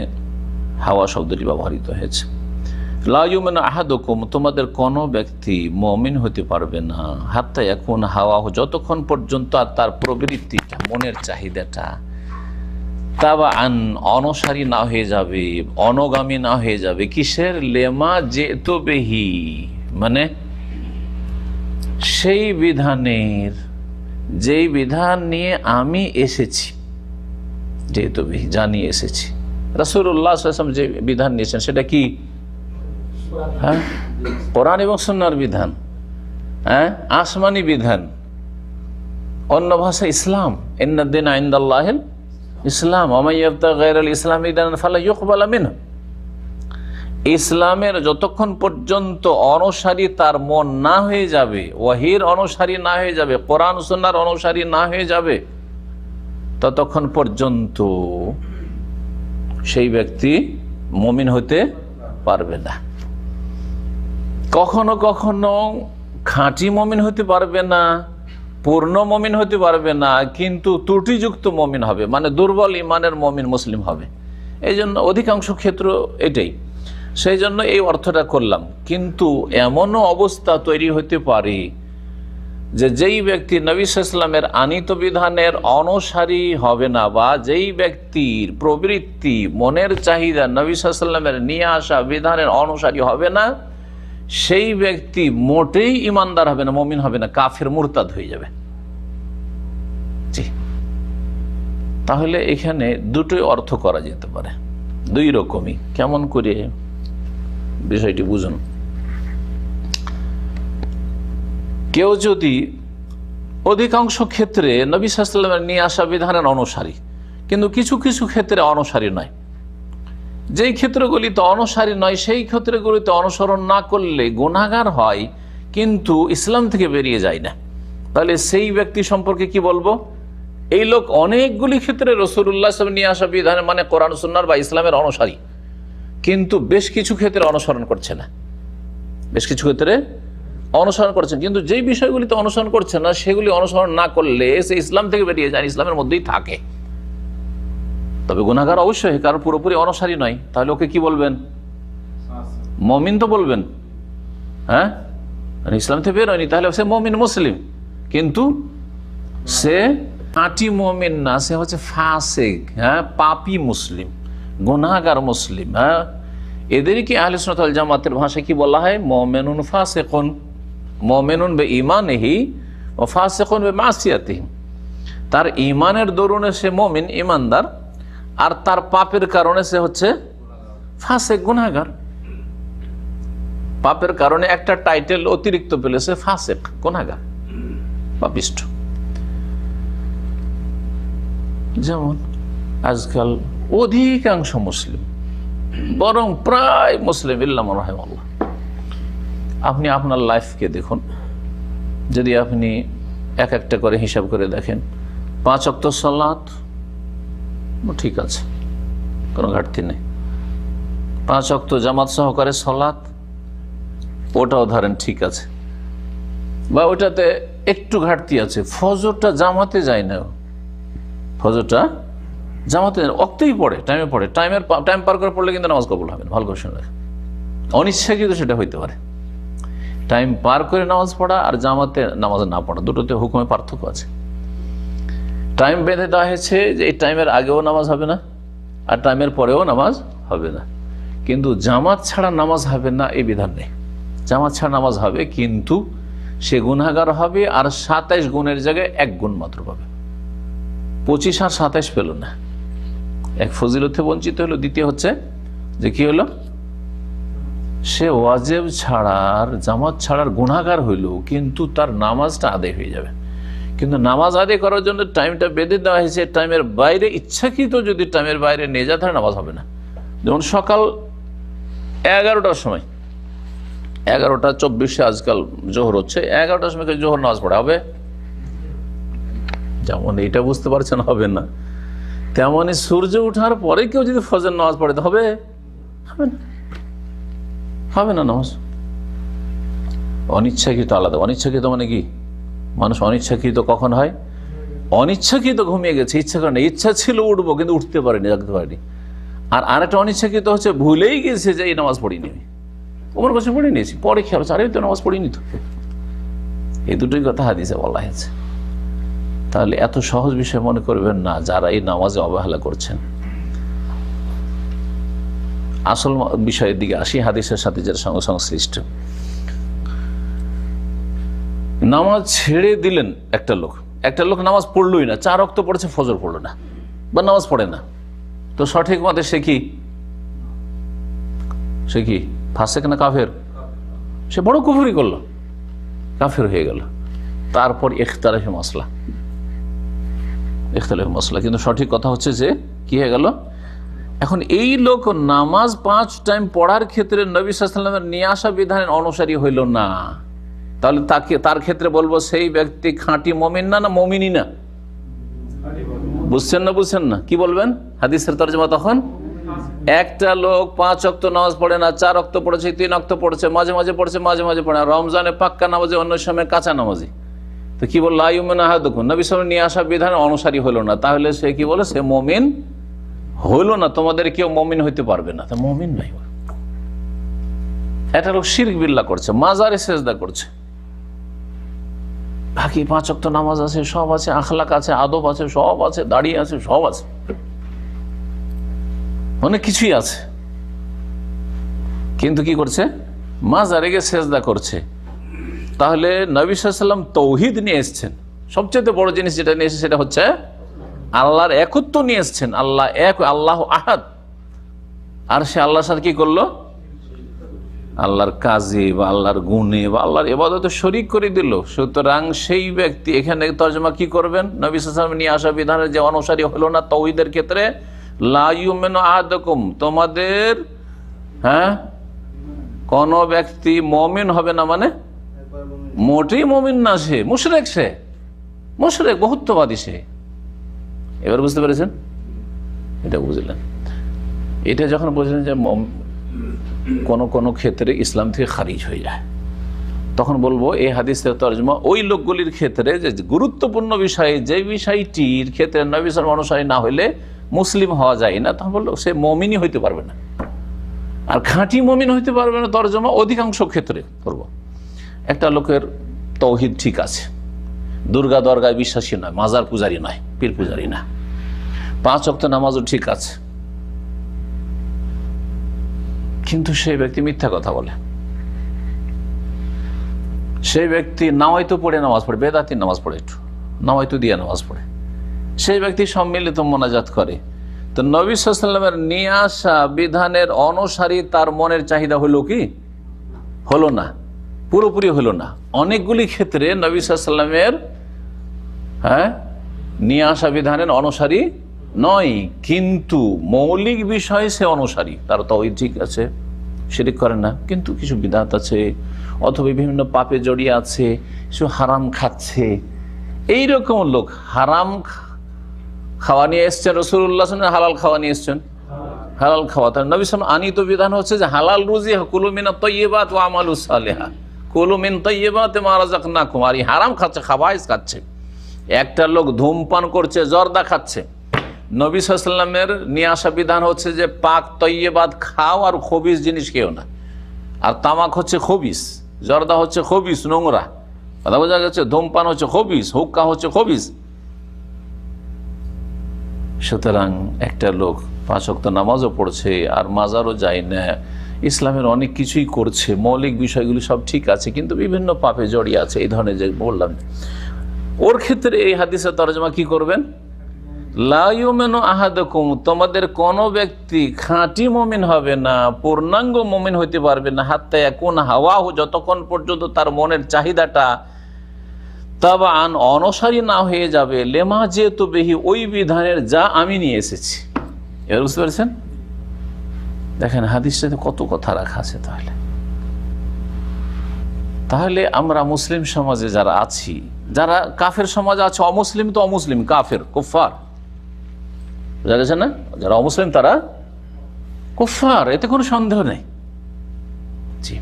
হাওয়া শব্দটি ব্যবহৃত হয়েছে। লা ইউমিনু আহাদুকুম, তোমাদের কোনো ব্যক্তি মুমিন হতে পারবে না, হাত্তা ইয়াকুন হাওয়াহু, যতক্ষণ পর্যন্ত তার প্রবৃত্তিটা, মনের চাহিদাটা তাবাআন, অনুসারী না হয়ে যাবে, অনুগামী না হয়ে যাবে। কিসের? লেমা যেতু বিহি, মানে সেই বিধানের, যেই বিধান নিয়ে আমি এসেছি, যেহেতু বিহি জানিয়ে এসেছি। রাসূলুল্লাহ সাল্লাল্লাহু আলাইহি ওয়াসাল্লাম যে বিধান নিয়েছেন সেটা কি? হ্যাঁ, কোরআন এবং সুন্নাহর বিধান, হ্যাঁ, আসমানি বিধান। অন্য ভাষা ইসলাম, ইন্নাদ-দীনা ইনদাল্লাহিল ইসলাম, ওয়া মান ইয়াবতাগি গায়রাল ইসলামি দীনান ফালা ইউকবালা মিনহু। ইসলামের যতক্ষণ পর্যন্ত অনুসারী তার মন না হয়ে যাবে, ওয়াহির অনুসারী না হয়ে যাবে, কোরআন সুন্নাহর অনুসারী না হয়ে যাবে, ততক্ষণ পর্যন্ত সেই ব্যক্তি মুমিন হতে পারবে না। কখনো কখনো খাঁটি মুমিন হতে পারবে না, পূর্ণ মুমিন হতে পারবে না, কিন্তু ত্রুটিযুক্ত মুমিন হবে, মানে দুর্বল ইমানের মুমিন মুসলিম হবে। এই জন্য অধিকাংশ ক্ষেত্র এটাই, সেই জন্য এই অর্থটা করলাম। কিন্তু এমনও অবস্থা তৈরি হতে পারে যে যেই ব্যক্তি নবী সাল্লাল্লাহু আলাইহি ওয়াসাল্লামের আনিত বিধানের অনুসারী হবে না, বা যেই ব্যক্তির প্রবৃত্তি, মনের চাহিদা নবী সাল্লাল্লাহু আলাইহি ওয়াসাল্লামের নিয়ে আসা বিধানের অনুসারী হবে না, সেই ব্যক্তি মোটেই ইমানদার হবে না, মুমিন হবে না, কাফের, মুরতাদ হয়ে যাবে। জি, তাহলে এখানে দুটোই অর্থ করা যেতে পারে, দুই রকমই। কেমন করে বিষয়টি বুঝুন। কেউ যদি অধিকাংশ ক্ষেত্রে নবী সাল্লাল্লাহু আলাইহি ওয়াসাল্লামের নিয়ে আসা বিধানের অনুসারী, কিন্তু কিছু কিছু ক্ষেত্রে অনুসারী নয়, যেই ক্ষেত্রগুলিতে অনুসারী নয় সেই ক্ষেত্রগুলিতে অনুসরণ না করলে গুনাহগার হয়, কিন্তু ইসলাম থেকে বেরিয়ে যায় না, তাহলে সেই ব্যক্তি সম্পর্কে কি বলবো? এই লোক অনেকগুলি ক্ষেত্রে রাসূলুল্লাহ সাল্লাল্লাহু আলাইহি ওয়াসাল্লাম নিয়ে আসা বিধানের, মানে কোরআন সুন্নাহর বা ইসলামের অনুসারী, কিন্তু বেশ কিছু ক্ষেত্রে অনুসরণ করছে না, বেশ কিছু ক্ষেত্রে অনুসরণ করছেন, কিন্তু যেই বিষয়গুলিতে অনুসরণ করছে না সেগুলি অনুসরণ না করলে সে ইসলাম থেকে বেরিয়ে যায়, ইসলামের মধ্যেই থাকে। তবে গুনাহগার অবশ্যই, কারণ পুরোপুরি অনুসারী নয়। তাহলে ওকে কি বলবেন? মুমিন তো বলবেন, হ্যাঁ, ইসলাম থেকে বের হয়নি, তাহলে সে মুমিন মুসলিম, কিন্তু সে খাঁটি মুমিন না, সে হচ্ছে ফাসিক, হ্যাঁ, পাপী মুসলিম, গুনাহগার মুসলিম। হ্যাঁ, এদেরকে আহলে সুন্নাত ওয়াল জামাতের ভাষায় কি বলা হয়? মুমিনুন ফাসিকুন, মুমিনুন বিঈমানিহি ওয়া ফাসিকুন বিমাসিয়াতিহি। তার ইমানের দরুনে সে মুমিন ইমানদার, আর তার পাপের কারণে সে হচ্ছে ফাসেক গুনাহগার। পাপের কারণে একটা টাইটেল অতিরিক্ত পেলে সে ফাসেক গুনাহগার পাপিষ্ঠ। যেমন আজকাল অধিকাংশ মুসলিম, বরং প্রায় মুসলিম ইল্লাম রাহিমাহুল্লাহ, আপনি আপনার লাইফকে দেখুন, যদি আপনি এক একটা করে হিসাব করে দেখেন, 5 ওয়াক্ত সালাত ঠিক আছে, কোনো ঘাটতি নেই। 5 ওয়াক্ত জামাত সহকারে সালাত, ওটাও ধরেন ঠিক আছে, বা ওটাতে একটু ঘাটতি আছে, ফজরটা জামাতে যায় না, ফজরটা জামাতে অক্তেই পড়ে, টাইমে পড়ে, টাইম পার করে পড়লে কিন্তু নামাজ কবুল হবে না। ভালো করে শুনে, অনিচ্ছাকৃত সেটা হইতে পারে। টাইম পার করে নামাজ পড়া আর জামাতে নামাজ না পড়া, দুটোতে হুকুমে পার্থক্য আছে। টাইম বেঁধে দেওয়া হয়েছে যে এই টাইমের আগেও নামাজ হবে না আর টাইমের পরেও নামাজ হবে না, কিন্তু জামাত ছাড়া নামাজ হবে না এই বিধান নেই। জামাত ছাড়া নামাজ হবে, কিন্তু সে গুনাহগার হবে, আর 27 গুণের জায়গায় 1 গুণ মাত্র পাবে। 25 আর 27 পেল না, এক ফজিলতে বঞ্চিত হলো। দ্বিতীয় হচ্ছে যে কি হলো, সে ওয়াজিব ছাড়ার, জামাত ছাড়ার গুনাহগার হইল, কিন্তু তার নামাজটা আদায় হয়ে যাবে। কিন্তু নামাজ আদায় করার জন্য টাইমটা বেঁধে দেওয়া হয়েছে, টাইমের বাইরে ইচ্ছাকৃত যদি টাইমের বাইরে নিয়ে যায় তাহলে নামাজ হবে না। যেমন সকাল 11টার সময়, 11:24 আজকাল জোহর হচ্ছে, 11টার সময় জোহর নামাজ পড়া হবে? যেমন এটা বুঝতে পারছেন হবে না, তেমনি সূর্য ওঠার পরে কেউ যদি ফজর নামাজ পড়ে হবে? হবে না, হবে না নামাজ। অনিচ্ছাকৃত আলাদা। অনিচ্ছাকৃত মানে কি? মানুষ অনিচ্ছাকৃত কখন হয়? অনিচ্ছাকৃত ঘুমিয়ে গেছে, ইচ্ছা করে না, ইচ্ছা ছিল উঠবো কিন্তু উঠতে পারেনি, জাগতে পারেনি। আর আরেকটা অনিচ্ছাকৃত হচ্ছে ভুলেই গেছে যে এই নামাজ পড়িনি, ওমর কাছে পড়ে নিয়েছি, পরে খেয়াল আরে তো নামাজ পড়িনি তো। এই দুটোই কথা হাদিসে বলা হয়েছে। তাহলে এত সহজ বিষয় মনে করবেন না যারা এই নামাজে অবহেলা করছেন। আসল বিষয়ের দিকে আসি, হাদিসের সাথে যারা সংশ্লিষ্ট। নামাজ ছেড়ে দিলেন একটা লোক নামাজ পড়লই না, 4 ওয়াক্ত পড়েছে, ফজর পড়লো না বা নামাজ পড়ে না, তো সঠিক মতে সে কি ফাসেক না কাফের? সে বড় কুফরি করলো, কাফের হয়ে গেল। তারপর ইখতিলাফি মাসলা, কিন্তু সঠিক কথা হচ্ছে যে কি হয়ে গেল, এখন এই লোক নামাজ 5 টাইম পড়ার ক্ষেত্রে নবী সাল্লাল্লাহু আলাইহি ওয়াসাল্লামের নিয়ে আসা বিধানের অনুসারী হইল না, তাহলে তার ক্ষেত্রে বলবো সেই ব্যক্তি খাঁটি মুমিন না মুমিনই না? বুঝছেন না? কি বলবেন হাদিসের তরজমা তখন? একটা লোক 5 ওয়াক্ত নামাজ পড়ে না, 4 ওয়াক্ত পড়েছে, 3 ওয়াক্ত পড়েছে, মাঝে মাঝে পড়ে না, রমজানে পাক্কা নামাজে, অন্য সময় কাঁচা নামাজি, তো কি বললো? লা ইউমিনু আহাদুকুম, নবী সাল্লাল্লাহু আলাইহি ওয়াসাল্লাম নিয়ে আসা বিধানের অনুসারী হলো না, তাহলে সে কি বলে? সে মুমিন হইল না, তোমাদের কেউ মুমিন হইতে পারবে না, তা মুমিন নাই। একটা লোক শিরক বিল্লাহ করছে, মাজারে সেজদা করছে, বাকি 5 ওয়াক্ত নামাজ আছে, সব আছে, আখলাক আছে, আদব আছে, সব আছে, দাড়ি আছে, সব আছে, অনেক কিছুই আছে, কিন্তু কি করছে? মাজারে গিয়ে সেজদা করছে। তাহলে নবী সাল্লাল্লাহু আলাইহি ওয়াসাল্লাম তৌহিদ নিয়ে এসেছেন, সবচেয়ে বড় জিনিস যেটা নিয়ে এসেছে সেটা হচ্ছে আল্লাহর একত্ব নিয়ে এসেছেন, আল্লাহ এক, আল্লাহ আহাদ। আর সে আল্লাহর সাথে কি করলো? আল্লাহর কাজে বা আল্লাহর গুণে বা আল্লাহর ইবাদতে শরীক করে দিল। সুতরাং সেই ব্যক্তি, এখানে তর্জমা কি করবেন? নবী সাল্লাল্লাহু আলাইহি ওয়াসাল্লাম নিয়ে আসা বিধানের যে অনুসারী হলো না তাওহীদের ক্ষেত্রে, লা ইউমিনু আহাদুকুম, তোমাদের কোন ব্যক্তি মুমিন হবে না, মানে মোটেই মুমিন না, সে মুশরিক বহুত্ববাদী সে। এবার বুঝতে পেরেছেন? এটা বুঝলেন? এটা যখন বুঝলেন যে কোন ক্ষেত্রে ইসলাম থেকে খারিজ হয়ে যায়, তখন বলবো এই হাদিসের তরজমা ওই লোকগুলির ক্ষেত্রে যে গুরুত্বপূর্ণ বিষয়ে, যে বিষয়টির ক্ষেত্রে নবী সাল্লাল্লাহু আলাইহি ওয়াসাল্লাম অনুসারী না হইলে মুসলিম হওয়া যায় না, তখন বললো সে মুমিনই হইতে পারবে না। আর খাঁটি মুমিন হইতে পারবে না তরজমা অধিকাংশ ক্ষেত্রে করব। একটা লোকের তৌহিদ ঠিক আছে, দুর্গা দরগায় বিশ্বাসী নয়, মাজার পূজারী নয়, পীর পূজারী না, 5 ওয়াক্ত নামাজও ঠিক আছে, কিন্তু সেই ব্যক্তি মিথ্যা কথা বলে, সেই ব্যক্তি নাওয়াইতো পড়ে নামাজ পড়ে, বেদাতি নামাজ পড়ে, একটু নাওয়াইতো দিয়ে নামাজ পড়ে, সেই ব্যক্তি সম্মিলিত মোনাজাত করে। তো নবী সাল্লাল্লাহু আলাইহি ওয়াসাল্লামের নিয়ে আসা বিধানের অনুসারী তার মনের চাহিদা হলো কি? হলো না, পুরোপুরি হলো না। অনেকগুলি ক্ষেত্রে নবী সাল্লাল্লাহু আলাইহি ওয়াসাল্লামের নিয়ে আসা বিধানের অনুসারী নয়, কিন্তু মৌলিক বিষয়ে সে অনুসারী। তার তাওহীদ ঠিক আছে, শিরক করে না, কিন্তু কিছু বিদআত আছে অথবা বিভিন্ন পাপে জড়িয়ে আছে, কিছু হারাম খাচ্ছে। এইরকম লোক হারাম খাওয়া নিয়ে এসছেন, রাসূলুল্লাহ সাল্লাল্লাহু আলাইহি ওয়াসাল্লাম হালাল খাওয়া নিয়ে এসছেন, হালাল খাওয়া। তার নবী সাল্লাল্লাহু আলাইহি ওয়াসাল্লাম আনিত বিধান হচ্ছে যে হালাল রুজি, কুলু মিনাত তাইয়্যিবাত ওয়া আমালু সালিহা, কুলু মিন তাইয়্যিবাতি মা রাযাকনাকুম। আর হারাম খাচ্ছে, খাবাইস খাচ্ছে। একটা লোক ধূমপান করছে, জর্দা খাচ্ছে, নবী সাল্লাল্লাহু আলাইহি ওয়াসাল্লামের নিয়ে আসা বিধান হচ্ছে যে পাক তাইয়্যিবাত খাও আর খবিস জিনিস খেও না। আর তামাক হচ্ছে খবিস, জর্দা হচ্ছে খবিস, নোংরা। কথা বোঝা যাচ্ছে? ধূমপান হচ্ছে খবিস, হুক্কা হচ্ছে খবিস। সুতরাং একটা লোক 5 ওয়াক্ত নামাজও পড়ছে আর মাজারও যায় না, ইসলামের অনেক কিছুই করছে, মৌলিক বিষয়গুলি সব ঠিক আছে, কিন্তু বিভিন্ন পাপে জড়িয়ে আছে, এই ধরনের যে বললাম, ওর ক্ষেত্রে এই হাদিসের তরজমা কি করবেন? লা ইউমিনু আহাদুকুম, তোমাদের কোনো ব্যক্তি খাঁটি মুমিন হবে না, পূর্ণাঙ্গ মুমিন হইতে পারবে না, হাত্তা ইয়াকুনা হাওয়াহু, যতক্ষণ পর্যন্ত তার মনের চাহিদাটা তাবান অনুসারী না হয়ে যাবে লেমা যেহেতু বেহি, ওই বিধানের যা আমি নিয়ে এসেছি। এবার বুঝতে পারছেন? দেখেন হাদিসটাতে কত কথা রাখা আছে। তাহলে আমরা মুসলিম সমাজে যারা আছি, যারা কাফের সমাজে আছে, অমুসলিম তো অমুসলিম, কাফের কুফফার, বুঝা গেছে না? যারা অমুসলিম তারা কুফফার, এতে কোনো সন্দেহ নেই। জি,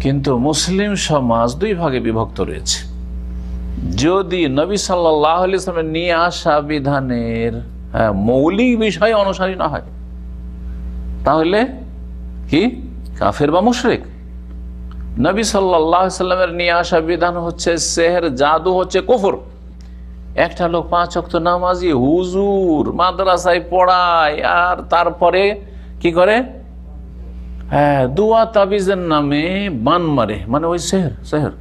কিন্তু মুসলিম সমাজ 2 ভাগে বিভক্ত রয়েছে। যদি নবী সাল্লাল্লাহু আলাইহি ওয়াসাল্লামের নিয়ে আসা বিধানের মৌলিক বিষয় অনুসারী না হয়, তাহলে কি কাফের বা মুশরিক। নবী সাল্লাল্লাহু আলাইহি ওয়াসাল্লামের নিয়ে আসা বিধান হচ্ছে সেহর, জাদু হচ্ছে কুফর। একটা লোক 5 ওয়াক্ত নামাজি, হুজুর, মাদ্রাসায় পড়ায়, আর তারপরে কি করে? দোয়া তাবিজের নামে বান মারে, মানে ওই সেহর।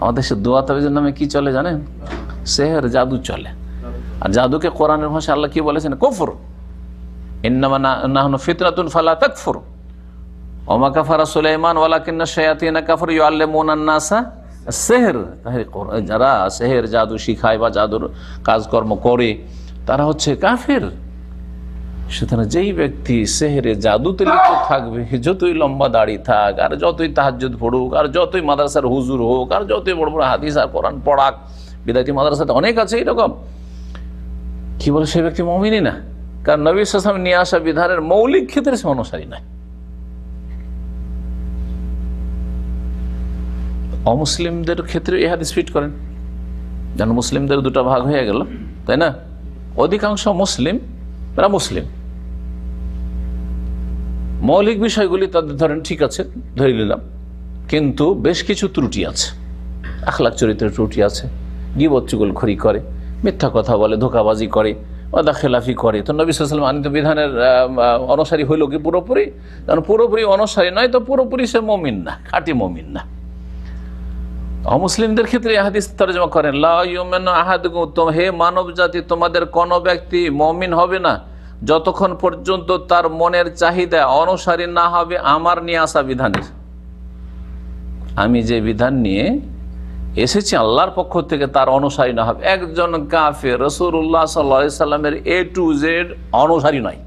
আমাদের দেশে দোয়া তাবিজের নামে কি চলে জানেন? সেহর, জাদু চলে। আর জাদুকে কোরআনের ভাষায় আল্লাহ কি বলেছেন? কুফর। ইন্নামা নাহনু ফিতরাতুন ফালা তাকফুর ওয়া মা কাফারা সুলাইমান ওয়ালাকিন্না শায়াতিনা কাফারু ইউআল্লিমুনা আন-নাসা সেহর। যারা সেহর, জাদু শিখায় বা জাদুর কাজকর্ম করে, তারা হচ্ছে কাফের। সুতরাং যেই ব্যক্তি সেহরে, জাদুতে লিপ্ত থাকবে, যতই লম্বা দাড়ি থাক, আর যতই তাহাজ্জুদ পড়ুক, আর যতই মাদ্রাসার হুজুর হোক, আর যতই বড় বড় হাদিস আর কোরআন পড়াক, বিদাতি মাদ্রাসাতে অনেক আছে এরকম, কি বলে সে ব্যক্তি মুমিনই না। কারণ নবী সাল্লাল্লাহু আলাইহি ওয়াসাল্লাম নিয়ে আসা বিধানের মৌলিক ক্ষেত্রে সে অনুসারী নয়। অমুসলিমদের ক্ষেত্রে এই হাদিস ফিট করেন, যেন মুসলিমদের 2টা ভাগ হয়ে গেল, তাই না? অধিকাংশ মুসলিম, তারা মুসলিম, মৌলিক বিষয়গুলি তাদের ধরেন ঠিক আছে, ধরে নিলাম, কিন্তু বেশ কিছু ত্রুটি আছে, আখলাক চরিত্রের ত্রুটি আছে, গীবত চুগলখড়ি করে, মিথ্যা কথা বলে, ধোঁকাবাজি করে, ওয়াদা খেলাফি করে। তো নবী সাল্লাল্লাহু আলাইহি ওয়াসাল্লাম আনিত বিধানের অনুসারী হইল কি পুরোপুরি? কারণ পুরোপুরি অনুসারী নয় তো পুরোপুরি সে মুমিন না, খাঁটি মুমিন না। অমুসলিমদের ক্ষেত্রে এই হাদিস তরজমা করেন, লা ইউমিনু আহাদুকুম, হে মানব জাতি, তোমাদের কোনো ব্যক্তি মুমিন হবে না যতক্ষণ পর্যন্ত তার মনের চাহিদা অনুসারী না হবে আমার নিয়ে আসা বিধানের। আমি যে বিধান নিয়ে এসেছি আল্লাহর পক্ষ থেকে, তার অনুসারী না হবে। একজন কাফের রাসূলুল্লাহ সাল্লাল্লাহু আলাইহি সাল্লামের A to Z অনুসারী নয়,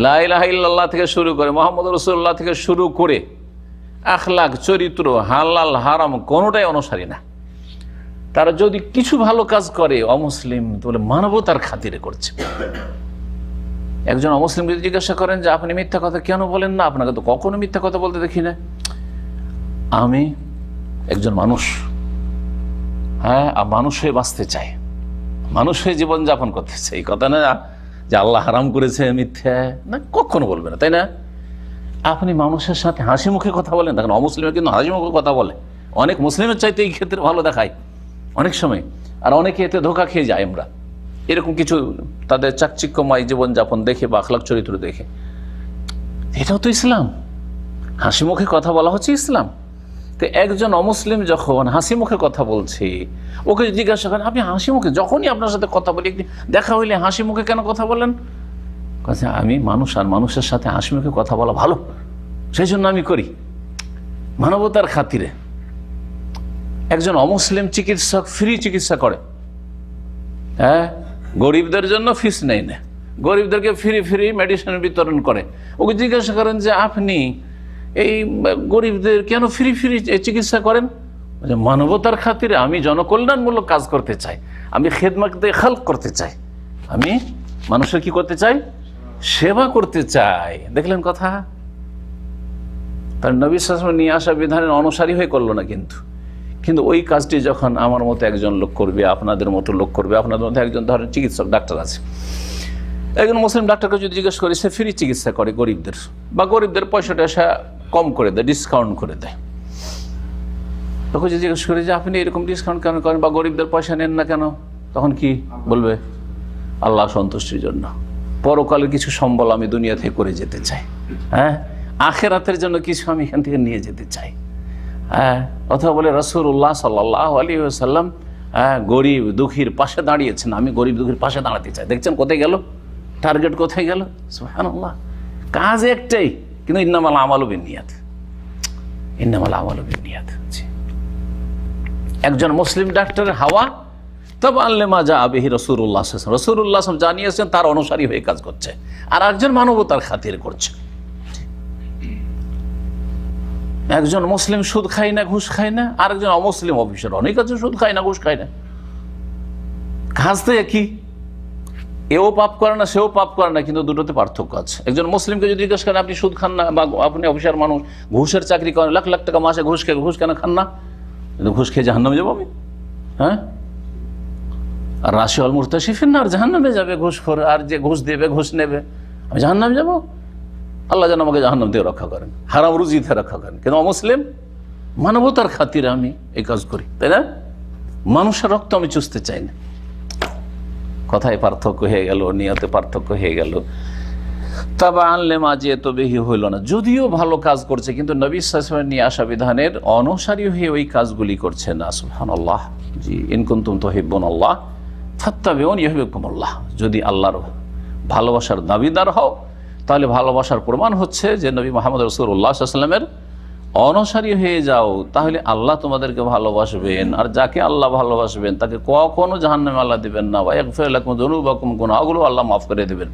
লা ইলাহা ইল্লাল্লাহ থেকে শুরু করে, মুহাম্মদ রাসূলুল্লাহ থেকে শুরু করে, আখলাক চরিত্র, হালাল হারাম কোনোটাই অনুসারী না। তারা যদি কিছু ভালো কাজ করে, অমুসলিম বলে মানবতার খাতিরে করছে। একজন অমুসলিম যদি জিজ্ঞাসা করেন যে আপনি মিথ্যা কথা কেন বলেন না, আপনাকে তো কখনো মিথ্যা কথা বলতে দেখি না। আমি একজন মানুষ, মানুষ হয়ে বাঁচতে চাই, মানুষ হয়ে জীবনযাপন করতে চাই। এই কথা না যে আল্লাহ হারাম করেছে মিথ্যা, না, কখনো বলবে না, তাই না? আপনি মানুষের সাথে হাসি মুখে কথা বলেন, দেখেন অমুসলিমের কিন্তু হাসি মুখে কথা বলে, অনেক মুসলিমের চাইতে এই ক্ষেত্রে ভালো দেখায় অনেক সময়, আর অনেকে এতে ধোঁকা খেয়ে যায়। আমরা এরকম কিছু তাদের চাকচিক্যময় জীবনযাপন দেখে বা আখলাক চরিত্র দেখে, এটাও তো ইসলাম। হাসি মুখে কথা বলা হচ্ছে ইসলাম। তো একজন অমুসলিম যখন হাসি মুখে কথা বলছে, ওকে জিজ্ঞাসা করেন আপনি হাসি মুখে, যখনই আপনার সাথে কথা বলি দেখা হইলে হাসি মুখে কেন কথা বলেন? কথা আমি মানুষ, আর মানুষের সাথে হাসি মুখে কথা বলা ভালো, সেই জন্য আমি করি, মানবতার খাতিরে। একজন অমুসলিম চিকিৎসক ফ্রি চিকিৎসা করে, হ্যাঁ, গরিবদের জন্য ফিস নেই না, গরিবদেরকে ফ্রি ফ্রি মেডিসিন বিতরণ করে। ওকে জিজ্ঞাসা করেন যে আপনি এই গরিবদের কেন ফ্রি ফ্রি চিকিৎসা করেন? মানবতার খাতিরে, আমি জনকল্যাণমূলক কাজ করতে চাই, আমি খেদমতে খালক করতে চাই, আমি মানুষের কি করতে চাই? সেবা করতে চাই। দেখলেন কথা? তার নবী সাল্লাল্লাহু আলাইহি ওয়াসাল্লাম নিয়ে আসা বিধানের অনুসারী হয়ে করলো না, কিন্তু ওই কাজটি যখন আমার মতো একজন লোক করবে, আপনাদের মতো লোক করবে, আপনাদের মধ্যে একজন ধরেন চিকিৎসক ডাক্তার আছে, একজন মুসলিম ডাক্তারকে যদি জিজ্ঞেস করি, সে ফ্রি চিকিৎসা করে গরিবদের, বা গরিবদের পয়সাটা সে কম করে দেয়, ডিসকাউন্ট করে দেয়। তখন যদি জিজ্ঞেস করি যে আপনি এরকম ডিসকাউন্ট কেন করেন বা গরিবদের পয়সা নেন না কেন, তখন কি বলবে? আল্লাহ সন্তুষ্টির জন্য, পরকালের কিছু সম্বল আমি দুনিয়া থেকে করে যেতে চাই, হ্যাঁ, আখিরাতের জন্য কিছু আমি এখান থেকে নিয়ে যেতে চাই, হ্যাঁ। অথবা বলে রাসূলুল্লাহ সাল্লাল্লাহু আলাইহি ওয়াসাল্লাম, হ্যাঁ, গরিব দুঃখীর পাশে দাঁড়িয়েছেন, আমি গরিব দুঃখীর পাশে দাঁড়াতে চাই। দেখছেন কোথায় গেল, টার্গেট কোথায় গেল? সুবহানাল্লাহ। কাজ একটাই, কিন্তু ইন্নামাল আমালু বিন্নিয়াত, ইন্নামাল আমালু বিন্নিয়াত। একজন মুসলিম ডাক্তারের হাওয়া তবে আল্লেমা যা আবিহি রাসূলুল্লাহ সাল্লাল্লাহু আলাইহি ওয়াসাল্লাম, রাসূলুল্লাহ সাল্লাল্লাহু আলাইহি ওয়াসাল্লাম জানিয়েছেন, তার অনুসারী হয়ে কাজ করছে, আর একজন মানবতার খাতির করছে। একজন মুসলিম সুদ খায় না, ঘুষ খায় না, আর একজন অমুসলিম অফিসার, অনেক আছে সুদ খায় না, ঘুষ খায় না, কাজ তো একই, এও পাপ করে না সেও পাপ করে না, কিন্তু দুটোতে পার্থক্য আছে। একজন মুসলিমকে যদি জিজ্ঞেস করেন আপনি সুদ খান না, বা আপনি অফিসার মানুষ, ঘুষের চাকরি করেন, লাখ লাখ টাকা মাসে ঘুষ খেয়ে, ঘুষ কেন খান না? কিন্তু ঘুষ খেয়ে জাহান্নামে যাবো আমি, হ্যাঁ? আর রাশিউল মুরতাশিফিন নার, জাহান্নামে যাবে ঘুষখোর, আর যে ঘুষ দেবে, ঘুষ নেবে, আমি জাহান্নামে যাবো। আল্লাহ যেন আমাকে জাহান্নাম থেকে রক্ষা করেন, হারাম রুজি থেকে রক্ষা করেন। কিন্তু অমুসলিম, মানবতার খাতিরে আমি এই কাজ করি, তাই না? মানুষের রক্ত আমি চুষতে চাই না। কথায় পার্থক্য হয়ে গেল, নিয়তে পার্থক্য হয়ে গেল। তবে আনলে মাঝে তো বেহি হইল না, যদিও ভালো কাজ করছে, কিন্তু নবী সাল্লাল্লাহু আলাইহি ওয়াসাল্লাম নিয়ে আসা বিধানের অনুসারী হয়ে ওই কাজগুলি করছে না। সুবহানাল্লাহ। জি, ইন কুনতুম তুহিব্বুনাল্লাহ ফাত্তাবিউনি ইউহিব্বুকুমুল্লাহ। যদি আল্লাহর ভালোবাসার দাবিদার হও, তাহলে ভালোবাসার প্রমাণ হচ্ছে যে নবী মুহাম্মদ রাসূলুল্লাহ সাল্লাল্লাহু আলাইহি ওয়াসাল্লামের অনুসারী হয়ে যাও, তাহলে আল্লাহ তোমাদেরকে ভালোবাসবেন, আর যাকে আল্লাহ ভালোবাসবেন তাকে কখনো জাহান্নামে আল্লাহ দিবেন না। ওয়া ইয়াগফির লাকুম যুনুবাকুম, গুনাহগুলো আল্লাহ মাফ করে দেবেন।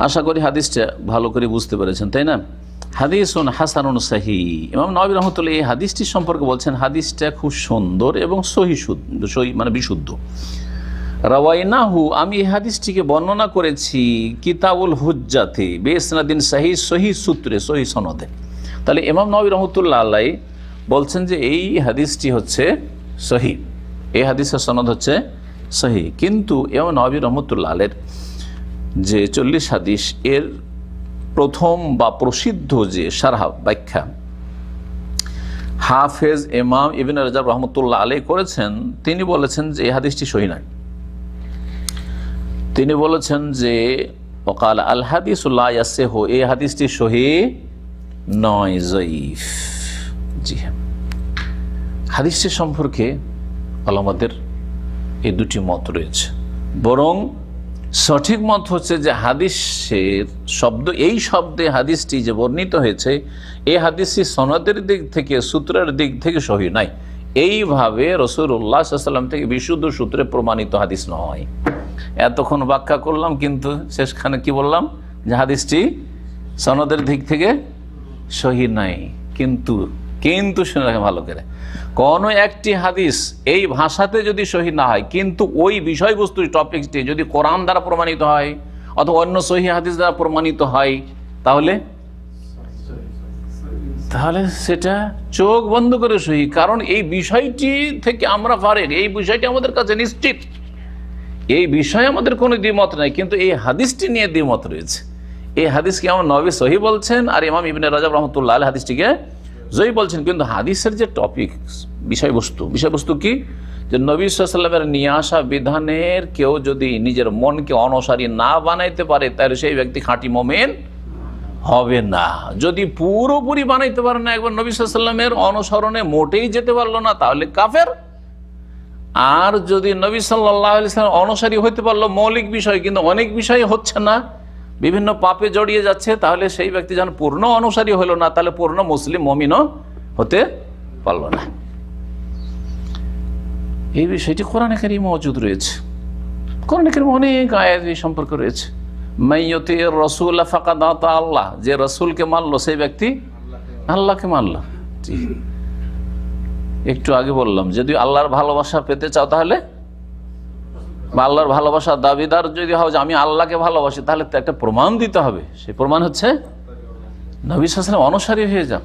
আশা করি হাদিসটা ভালো করে বুঝতে পেরেছেন, তাই না? হাদিসুন হাসানুন সহিহ। ইমাম নববী রাহমাতুল্লাহ এই হাদিসটি সম্পর্কে বলছেন, হাদিসটা খুব সুন্দর এবং সহিহ, সহিহ মানে বিশুদ্ধ। রাওয়াইনাহু, আমি এই হাদিসটিকে বর্ণনা করেছি কিতাবুল হুজ্জাতে বিইসনাদিন সহিহ, সহিহ সূত্রে, সহিহ সনদে। তাহলে ইমাম নববী রাহমাতুল্লাহ আলাইহি বলছেন যে এই হাদিসটি হচ্ছে সহিহ, এই হাদিসের সনদ হচ্ছে সহিহ। কিন্তু ইমাম নববী রাহমাতুল্লাহ আলাইহির যে 40 হাদিস, এর প্রথম বা প্রসিদ্ধ যে শারহ ব্যাখ্যা হাফেজ ইমাম ইবনে রাজাব রাহমাতুল্লাহ আলাইহি করেছেন, তিনি বলেছেন যে এই হাদিসটি সহিহ নয়। তিনি বলেছেন যে ওয়াকাল আল হাদিসু লা ইয়াসিহু, এই হাদিসটি সহিহ নয়, যঈফ। জি হ্যাঁ, হাদিসটি সম্পর্কে ওলামাদের এই দুটি মত রয়েছে। বরং সঠিক মত হচ্ছে যে হাদিসের শব্দ, এই শব্দে হাদিসটি যে বর্ণিত হয়েছে, এই হাদিসটি সনদের দিক থেকে, সূত্রের দিক থেকে সহিহ নাই। এইভাবে রাসূলুল্লাহ সাল্লাল্লাহু আলাইহি ওয়াসাল্লাম থেকে বিশুদ্ধ সূত্রে প্রমাণিত হাদিস নয়। এতক্ষণ ব্যাখ্যা করলাম, কিন্তু শেষখানে কি বললাম? যে হাদিসটি সনদের দিক থেকে সহিহ নাই। কিন্তু শুনে রাখেন ভালো করে, কোনো একটি হাদিস এই ভাষাতে যদি সহিহ না হয়, কিন্তু ওই বিষয়বস্তু টপিকটি যদি কোরআন দ্বারা প্রমাণিত হয় অথবা অন্য সহিহ হাদিস দ্বারা প্রমাণিত হয়, তাহলে সেটা চোখ বন্ধ করে সহিহ। কারণ এই বিষয়টি থেকে আমরা ফারেক, এই বিষয়টি আমাদের কাছে নিশ্চিত, এই বিষয়ে আমাদের কোনো দ্বিমত নাই, কিন্তু এই হাদিসটি নিয়ে দ্বিমত রয়েছে। এই হাদিসকে আমার নবী সহিহ বলছেন, আর ইমাম ইবনে রাজাব রাহমাতুল্লাহ আলাইহি হাদিসটিকে জয়ী বলছেন। কিন্তু হাদিসের যে টপিক, বিষয়বস্তু কি? যে নবী সাল্লাল্লাহু আলাইহি ওয়াসাল্লামের নিয়ে আসা বিধানের কেউ যদি নিজের মনকে অনুসারী না বানাইতে পারে, তাহলে সেই ব্যক্তি খাঁটি মুমিন হবে না। যদি পুরোপুরি বানাইতে পারে না, একবার নবী সাল্লাল্লাহু আলাইহি ওয়াসাল্লামের অনুসরণে মোটেই যেতে পারলো না, তাহলে কাফের। আর যদি নবী সাল্লাল্লাহু আলাইহি ওয়াসাল্লাম অনুসারী হইতে পারলো মৌলিক বিষয়, কিন্তু অনেক বিষয় হচ্ছে না, বিভিন্ন পাপে জড়িয়ে যাচ্ছে, তাহলে সেই ব্যক্তি যেন পূর্ণ অনুসারী হলো না, তাহলে পূর্ণ মুসলিম মুমিনও হতে পারলো না। এই বিষয়টি কোরআনে কারিমে মওজুদ রয়েছে। কোরআনে কারিমে অনেক আয়াত এই সম্পর্কে রয়েছে। মাইয়ুতির রাসূল ফাকাদ আতা আল্লাহ, যে রাসূলকে মানলো সেই ব্যক্তি আল্লাহকে মানলো। একটু আগে বললাম, যদি আল্লাহর ভালোবাসা পেতে চাও তাহলে, বা আল্লাহর ভালোবাসার দাবিদার যদি হও যে আমি আল্লাহকে ভালোবাসি, তাহলে তো একটা প্রমাণ দিতে হবে। সেই প্রমাণ হচ্ছে নবী সাল্লাল্লাহু আলাইহি ওয়াসাল্লাম অনুসারী হয়ে যান।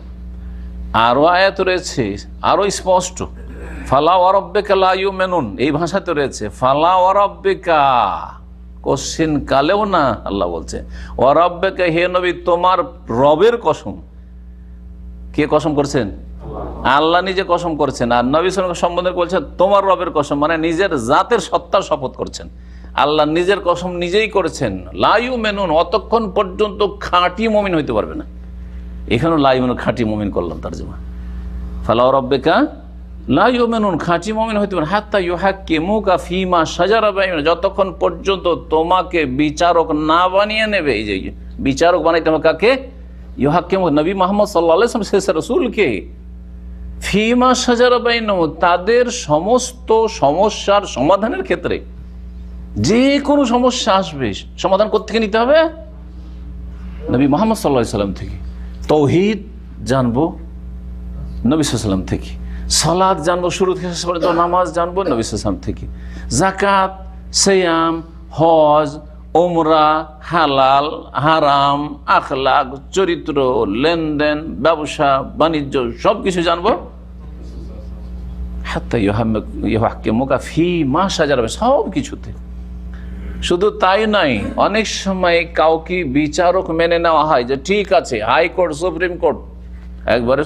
আরো আয়াত রয়েছে আরো স্পষ্ট, ফালা ওয়া রাব্বিকা লা ইউমিনুন, এই ভাষাতে রয়েছে ফালা ওয়া রাব্বিকা, কোশ্চিন কালেও না, আল্লাহ বলছে ওয়া রাব্বিকা, হে নবী তোমার রবের কসম। কে কসম করছেন? আল্লাহ নিজে কসম করছেন। আর নবী সাল্লাল্লাহু আলাইহি ওয়াসাল্লাম সম্বোধন করছেন তোমার রবের কসম, মানে নিজের জাতের সত্তার শপথ করছেন। আল্লাহ নিজের কসম নিজেই করেছেন, লা ইউমিনুন, অতক্ষণ পর্যন্ত খাঁটি মুমিন হইতে পারবে না। এখানেও লা ইউমিনুন খাঁটি মুমিন করলাম তারজমা। ফালা ওয়া রাব্বিকা লা ইউমিনুন, খাঁটি মুমিন হইতে পারবে না, হাত্তা ইউহাক্কিমুকা ফীমা শাজারা বাইনাহুম, যতক্ষণ পর্যন্ত তোমাকে বিচারক না বানিয়ে নেবে। এই যে বিচারক বানাইতে হবে কাকে? ইউহাক্কিমু, নবী মুহাম্মদ সাল্লাল্লাহু আলাইহি ওয়াসাল্লাম শেষ রাসূলকে। ফীমা শাজারা বাইনাহুম, তাদের সমস্ত সমস্যার সমাধানের ক্ষেত্রে, যে কোনো সমস্যা আসবে সমাধান কোত্থেকে নিতে হবে? নবী মুহাম্মদ সাল্লাল্লাহু আলাইহি ওয়াসাল্লাম থেকে। তাওহীদ জানবো নবী সাল্লাল্লাহু আলাইহি ওয়াসাল্লাম থেকে, সালাত জানবো শুরু থেকে শেষ পর্যন্ত, নামাজ জানবো নবী সাল্লাল্লাহু আলাইহি ওয়াসাল্লাম থেকে, যাকাত, সিয়াম, হজ, উমরা, হালাল হারাম, আখলাক, চরিত্র, লেনদেন, ব্যবসা বাণিজ্য, সবকিছু জানবো। হাত্তা ইউহাক্কিমুকা ফীমা শাজারা বাইনাহুম, সব কিছুতে। শুধু তাই নাই, অনেক সময় কাউকে বিচারক মেনে নেওয়া হয় যে ঠিক আছে, হাইকোর্ট, সুপ্রিম কোর্ট একবারে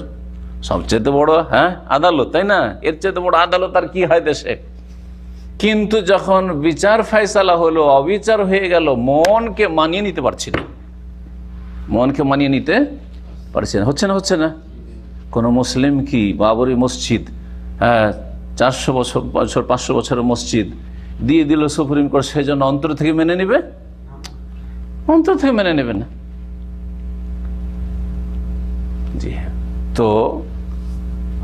সবচেয়ে বড় আদালত, তাই না? এর চেয়ে বড় আদালত আর কি হয় দেশে? কিন্তু যখন বিচার ফয়সালা হলো, অবিচার হয়ে গেল, মনকে মানিয়ে নিতে পারছি না, মনকে মানিয়ে নিতে পারছি না। হচ্ছে না কোনো মুসলিম কি বাবরি মসজিদ, 400 বছর 500 বছরের মসজিদ দিয়ে দিল সুপ্রিম কোর্ট, সেই জন্য অন্তর থেকে মেনে নেবে? অন্তর থেকে মেনে নেবে না। জি হ্যাঁ, তো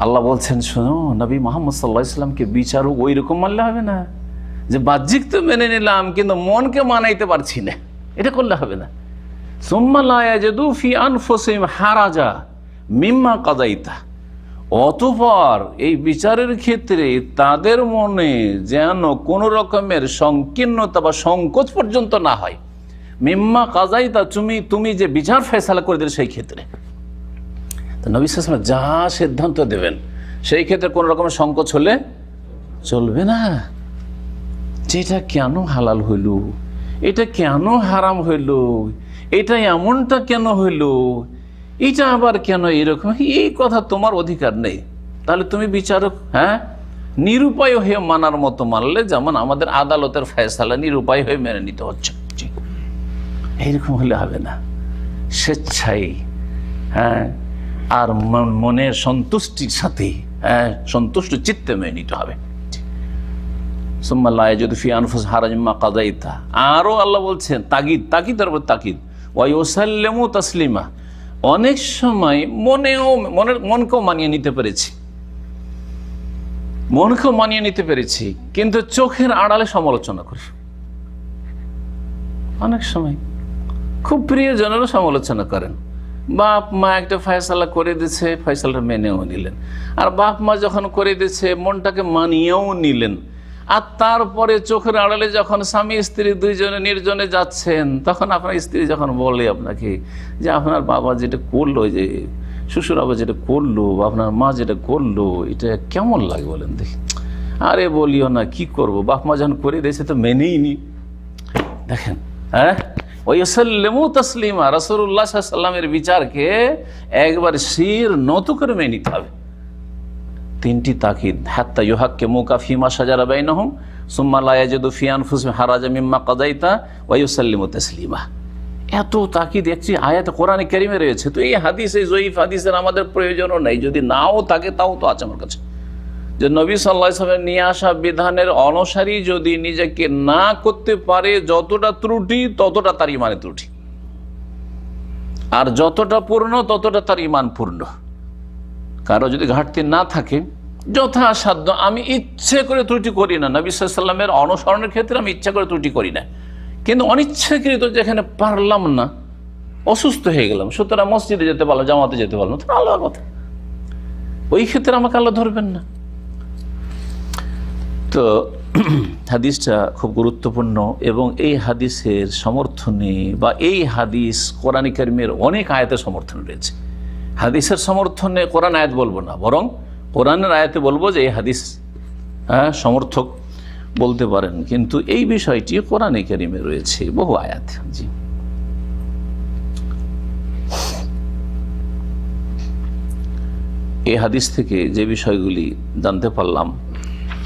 আল্লাহ বলছেন শোনো, নবী মুহাম্মদ সাল্লাল্লাহু আলাইহি ওয়াসাল্লামকে বিচারক ওই রকম মানলে হবে না যে বাহ্যিক তো মেনে নিলাম কিন্তু মনকে মানাইতে পারছি না, এটা করলে হবে না। সুম্মা লা ইয়াজিদু ফি আনফুসিহিম হারাজা মিম্মা কাযাইতা, অতঃপর এই বিচারের ক্ষেত্রে তাদের মনে যেন কোনো রকমের সংকীর্ণতা বা সংকোচ পর্যন্ত না হয়। মিম্মা কাযাইতা, তুমি যে বিচার ফয়সালা করে দিলে সেই ক্ষেত্রে। তো নবী সাল্লাল্লাহু আলাইহি ওয়াসাল্লাম যা সিদ্ধান্ত দেবেন সেই ক্ষেত্রে কোনো রকমের সংকোচ হলে চলবে না। যেটা কেন হালাল হইল, এটা কেন হারাম হইল, এটা এমনটা কেন হইল, এটা আবার কেন এরকম, এই কথা তোমার অধিকার নেই। তাহলে তুমি বিচারক নিরুপায় হয়ে মানার মতো মানলে, যেমন আমাদের আদালতের ফয়সালা নিরুপায় হয়ে মেনে নিতে হচ্ছে, এইরকম হলে হবে না। স্বেচ্ছায় আর মনের সন্তুষ্টির সাথে সন্তুষ্ট চিত্তে মেনে নিতে হবে। সুম্মা লা ইয়াজিদু ফি আনফুসিহিম হারাজাম মিম্মা কাযাইতা, আরো আল্লাহ বলছেন তাকিদের উপর তাকিদ, ওয়া ইউসাল্লিমু তাসলিমা, অনেক সময় মনকেও মানিয়ে নিতে পেরেছি, কিন্তু চোখের আড়ালে সমালোচনা করি। অনেক সময় খুব প্রিয়জনেরও সমালোচনা করেন। বাপ মা একটা ফয়সালা করে দিচ্ছে, ফয়সালাটা মেনেও নিলেন, আর বাপ মা যখন করে দিচ্ছে মনটাকে মানিয়েও নিলেন, আর তারপরে চোখের আড়ালে যখন স্বামী স্ত্রী দুইজনে নির্জনে যাচ্ছেন, তখন আপনার স্ত্রী যখন বলে আপনাকে যে আপনার বাবা যেটা করলো, যে শ্বশুর বাবা যেটা করলো, আপনার মা যেটা করলো, এটা কেমন লাগে বলেন দেখি। আরে বলিও না, কি করব, বাপ মা যখন করে দিয়েছে তো মেনেই নি। দেখেন ওয়াসাল্লিমু তাসলিমা, রাসূলুল্লাহ সাল্লাল্লাহু আলাইহি ওয়াসাল্লামের বিচারকে একবার শির নত করে মেনে নিতে হবে। তিনটি তাকিদ, হাত্তা ইউহাক্কিমুকা ফীমা শাজারা বাইনাহুম সুম্মা লা ইয়াজিদু ফি আনফুসিহিম হারাজাম মিম্মা কাযাইতা ওয়া ইউসাল্লিমু তাসলিমা। এত তাকিদ দেখছি আয়াতে কোরআনে কারিমে রয়েছে, তো এই হাদিস, এই জয়ীফ হাদিসের আমাদের প্রয়োজনও নেই। যদি নাও থাকে তাও তো আছে আমার কাছে, যে নবী সাল্লাল্লাহু আলাইহি ওয়াসাল্লামের নিয়ে আসা বিধানের অনুসারী যদি নিজেকে না করতে পারে, যতটা ত্রুটি ততটা তার ইমানে ত্রুটি, আর যতটা পূর্ণ ততটা তার ইমান পূর্ণ। কারো যদি ঘাটতি না থাকে, যথাসাধ্য, আমি ইচ্ছে করে ত্রুটি করি না, নবী সাল্লাল্লাহু আলাইহি ওয়াসাল্লামের অনুসরণের ক্ষেত্রে আমি ইচ্ছা করে ত্রুটি করি না, কিন্তু অনিচ্ছাকৃত যেখানে পারলাম না, অসুস্থ হয়ে গেলাম, সুতরাং মসজিদে যেতে পারলাম, জামাতে যেতে পারলাম, তো আলাদা কথা, ওই ক্ষেত্রে আমাকে আল্লাহ ধরবেন না। তো হাদিসটা খুব গুরুত্বপূর্ণ, এবং এই হাদিসের সমর্থনে বা এই হাদিস কোরআন কারীমের অনেক আয়াতের সমর্থন রয়েছে। হাদিসের সমর্থনে কোরআন আয়াত বলবো না, বরং কোরআনের আয়াতে বলবো যে এই হাদিস সমর্থক বলতে পারেন, কিন্তু এই বিষয়টি কোরআন কারীমে রয়েছে বহু আয়াত। জি, এই হাদিস থেকে যে বিষয়গুলি জানতে পারলাম,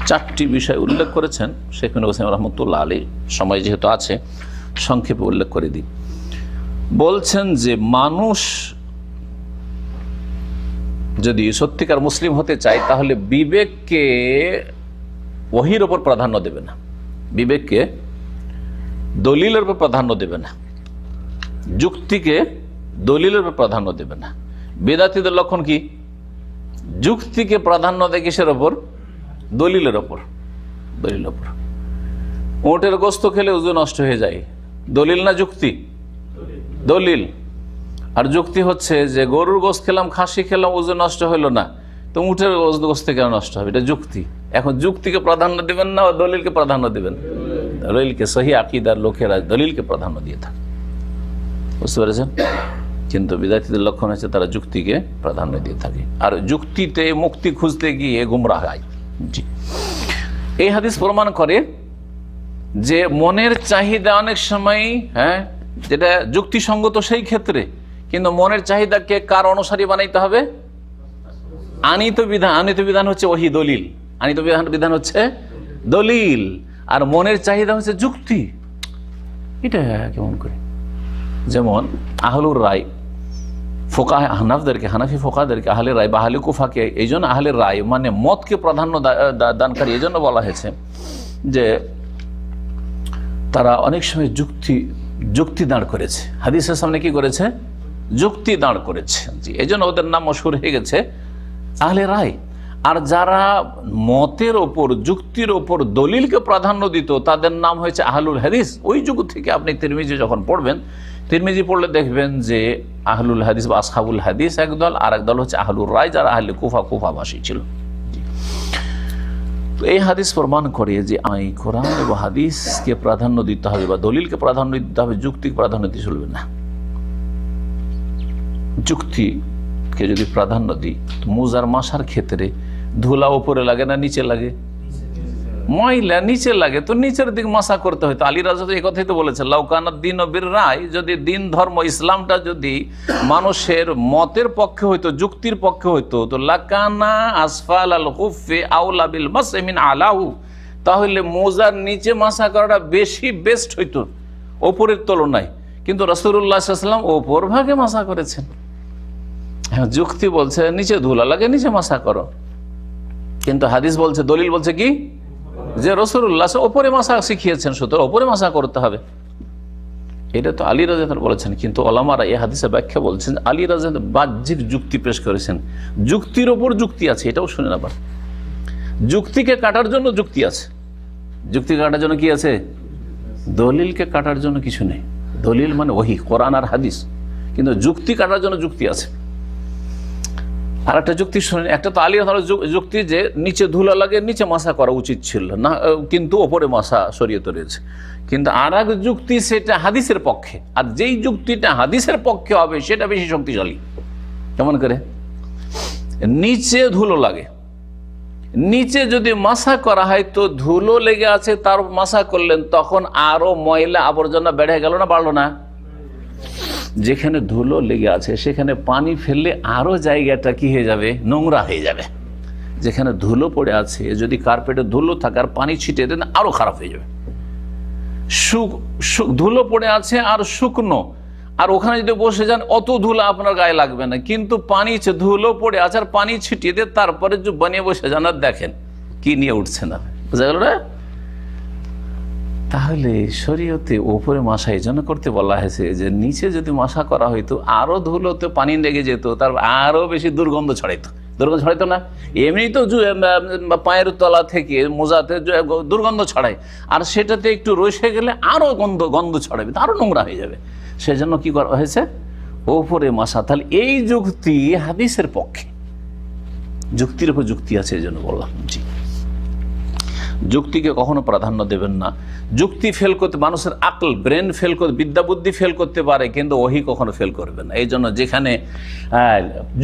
4টি বিষয় উল্লেখ করেছেন শেখ মুহাম্মদ হোসেন রহমতুল্লাহ আলী। সময় যেহেতু আছে সংক্ষেপে উল্লেখ করে দিই। বলছেন যে মানুষ যদি সত্যিকার মুসলিম হতে চায়, তাহলে বিবেককে ওহীর ওপর প্রাধান্য দেবে না, বিবেককে দলিলের উপর প্রাধান্য দেবে না, যুক্তিকে দলিলের উপর প্রাধান্য দেবে না। বেদাতীদের লক্ষণ কি? যুক্তিকে প্রাধান্য দেয় কিসের ওপর? দলিলের ওপর। দলিলের ওপর। উটের গোস্ত খেলে ওযু নষ্ট হয়ে যায়, দলিল না যুক্তি? দলিল। আর যুক্তি হচ্ছে যে গরুর গোস্ত খেলাম, খাসি খেলাম, ওযু নষ্ট হলো না, তো উটের গোস্ত কেন নষ্ট হবে? এটা যুক্তি। এখন যুক্তিকে প্রাধান্য দেবেন না, দলিলকে প্রাধান্য দেবেন? দলিলকে। সহি আকীদার লোকেরা দলিলকে প্রাধান্য দিয়ে থাকে, বুঝতে পেরেছেন? কিন্তু বিদাতীদের লক্ষণ হচ্ছে তারা যুক্তিকে প্রাধান্য দিয়ে থাকে, আর যুক্তিতে মুক্তি খুঁজতে গিয়ে গুমরাহ হয়। জি, এই হাদিস প্রমাণ করে যে মনের চাহিদা অনেক সময়, যেটা যুক্তিসঙ্গত সেই ক্ষেত্রে, কিন্তু মনের চাহিদাকে কার অনুসারী বানাইতে হবে? আনিত বিধান। আনিত বিধান হচ্ছে ওহী, দলিল। আনিত বিধান হচ্ছে দলিল, আর মনের চাহিদা হচ্ছে যুক্তি। এটা কেমন করে? যেমন আহলুর রায়, ফোকাহ হানাফদেরকে, হানাফি ফোকাহদেরকে আহলে রায় বা আহলে কুফাকে এই জন্য আহলে রায় মানে মতকে প্রাধান্য দানকারী এই জন্য বলা হয়েছে যে তারা অনেক সময় যুক্তি দাঁড় করেছে, হাদিসের সামনে কি করেছে? যুক্তি দাঁড় করেছে। জি, এই জন্য ওদের নাম মশহুর হয়ে গেছে আহলে রায়। আর যারা মতের ওপর, যুক্তির ওপর দলিলকে প্রাধান্য দিত, তাদের নাম হয়েছে আহলুল হাদিস। ওই যুগ থেকে আপনি তিরমিজি যখন পড়বেন, তিরমিজি পড়লে দেখবেন যে আহলুল হাদিস বা আসহাবুল হাদিস একদল, আর একদল হচ্ছে আহলুর রায়, যারা আহলে কুফাভাষী ছিল। এই হাদিস প্রমাণ করে যে কোরআন এবং হাদিসকে প্রাধান্য দিতে হবে বা দলিলকে প্রাধান্য দিতে হবে, যুক্তিকে প্রাধান্য দিতে চলবে না। যুক্তিকে যদি প্রাধান্য দিই, মুজার মাসার ক্ষেত্রে ধুলা উপরে লাগে না নিচে লাগে? ময়লা নিচে লাগে, তো নিচের দিক মাসা করতে হয়। তো আলী রাজা তো এই কথাই তো বলেছে, লাউকানাদ দিন ও বীর রায়, যদি দিন ধর্ম ইসলামটা যদি মানুষের মতের পক্ষে হইতো, যুক্তির পক্ষে হইতো, তো লাকানা আসফাল আল খুফে আউলা বিল মাসহি মিন আলাহু, তাহলে মোজার নিচে মাসা করাটা বেশি বেস্ট হইতো ওপরের তুলনায়। কিন্তু রাসূলুল্লাহ সাল্লাল্লাহু আলাইহি ওয়াসাল্লাম ওপর ভাগে মাসা করেছেন। হ্যাঁ, যুক্তি বলছে নিচে ধুলা লাগে, নিচে মাসা করো, কিন্তু হাদিস বলছে, দলিল বলছে কি? যে রাসূলুল্লাহ ওপরে মাসা শিখিয়েছেন, সুতরাং ওপরে মাসা করতে হবে। এটা তো আলী রাদিয়াল্লাহু আনহু বলেছেন, কিন্তু ওলামারা এই হাদিসের ব্যাখ্যা বলছেন আলী রাদিয়াল্লাহু আনহু বাহ্যিক যুক্তি পেশ করেছেন। যুক্তির ওপর যুক্তি আছে, এটাও শুনেন আবার। যুক্তিকে কাটার জন্য যুক্তি আছে, যুক্তি কাটার জন্য কি আছে? দলিলকে কাটার জন্য কিছু নেই। দলিল মানে ওহী, কোরআন আর হাদিস, কিন্তু যুক্তি কাটার জন্য যুক্তি আছে। আর একটা যুক্তি শুনেন, একটা তো আলী রাদিয়াল্লাহু যুক্তি যে নিচে ধুলা লাগে, নিচে মাসা করা উচিত ছিল না, কিন্তু ওপরে মাসা শরীয়তে রয়েছে। কিন্তু আর এক যুক্তি, সেটা হাদিসের পক্ষে, আর যেই যুক্তিটা হাদিসের পক্ষে হবে সেটা বেশি শক্তিশালী। কেমন করে? নিচে ধুলো লাগে, নিচে যদি মাসা করা হয় তো ধুলো লেগে আছে, তার মাসা করলেন, তখন আরো ময়লা আবর্জনা বেড়ে গেল না বাড়লো না? যেখানে ধুলো লেগে আছে সেখানে পানি ফেললে আরো জায়গাটা কি হয়ে যাবে? নোংরা হয়ে যাবে। যেখানে ধুলো পড়ে আছে, যদি কার্পেটে ধুলো থাকে আর পানি ছিটিয়ে দেন, আরো খারাপ হয়ে যাবে। ধুলো পড়ে আছে আর শুকনো, আর ওখানে যদি বসে যান অত ধুলো আপনার গায়ে লাগবে না, কিন্তু পানি ধুলো পড়ে আছে আর পানি ছিটিয়ে দিয়ে তারপরে যে বানিয়ে বসে যান আর দেখেন কি নিয়ে উঠছে না, বুঝা গেল না? তাহলে শরীয়তে ওপরে মাসা এই জন্য করতে বলা হয়েছে যে নিচে যদি মাসা করা হইতো আরো ধুলোতে পানি লেগে যেত, তার আরো বেশি দুর্গন্ধ ছড়াইতো। দুর্গন্ধ ছড়াইতো না? এমনি তো পায়ের তলা থেকে মোজাতে দুর্গন্ধ ছড়ায়, আর সেটাতে একটু রসে গেলে আরো গন্ধ ছড়াবে, আরো নোংরা হয়ে যাবে। সেজন্য কি করা হয়েছে? ওপরে মাসা। তাহলে এই যুক্তি হাদিসের পক্ষে, যুক্তির উপর যুক্তি আছে, এই জন্য বললাম। জি, যুক্তিকে কখনো প্রাধান্য দেবেন না। যুক্তি ফেল করতে, মানুষের আকল ব্রেন ফেল করতে, বিদ্যা বুদ্ধি ফেল করতে পারে, কিন্তু ওহি কখনো ফেল করবে না। এই জন্য যেখানে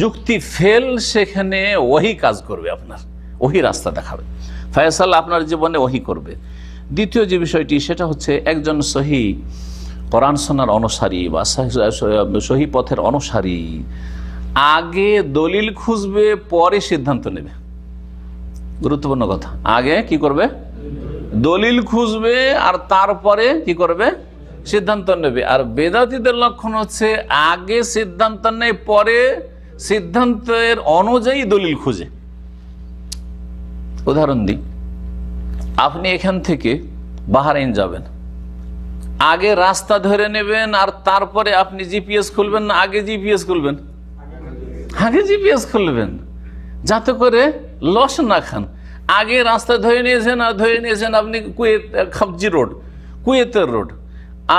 যুক্তি ফেল সেখানে ওহি কাজ করবে, আপনার ওহি রাস্তা দেখাবে, ফয়সালা আপনার জীবনে ওহি করবে। দ্বিতীয় যে বিষয়টি সেটা হচ্ছে একজন সহি কোরআন সুন্নাহর অনুসারী বা সহি পথের অনুসারী আগে দলিল খুঁজবে, পরে সিদ্ধান্ত নেবে। গুরুত্বপূর্ণ কথা। আগে কি করবে? দলিল খুঁজবে, আর তারপরে কি করবে? সিদ্ধান্ত নেবে। আর বেদাতীদের লক্ষণ হচ্ছে আগে সিদ্ধান্ত নেয়, পরে সিদ্ধান্তের অনুযায়ী দলিল খুঁজে। উদাহরণ দিই, আপনি এখান থেকে বাহরাইন যাবেন, আগে রাস্তা ধরে নেবেন আর তারপরে আপনি জিপিএস খুলবেন না আগে জিপিএস খুলবেন? আগে জিপিএস খুলবেন, যাতে করে লস না খান। আগে রাস্তা ধরে নিয়েছেন, আর ধরে নিয়েছেন আপনি কুয়েত খাবজি রোড, কুয়েতের রোড,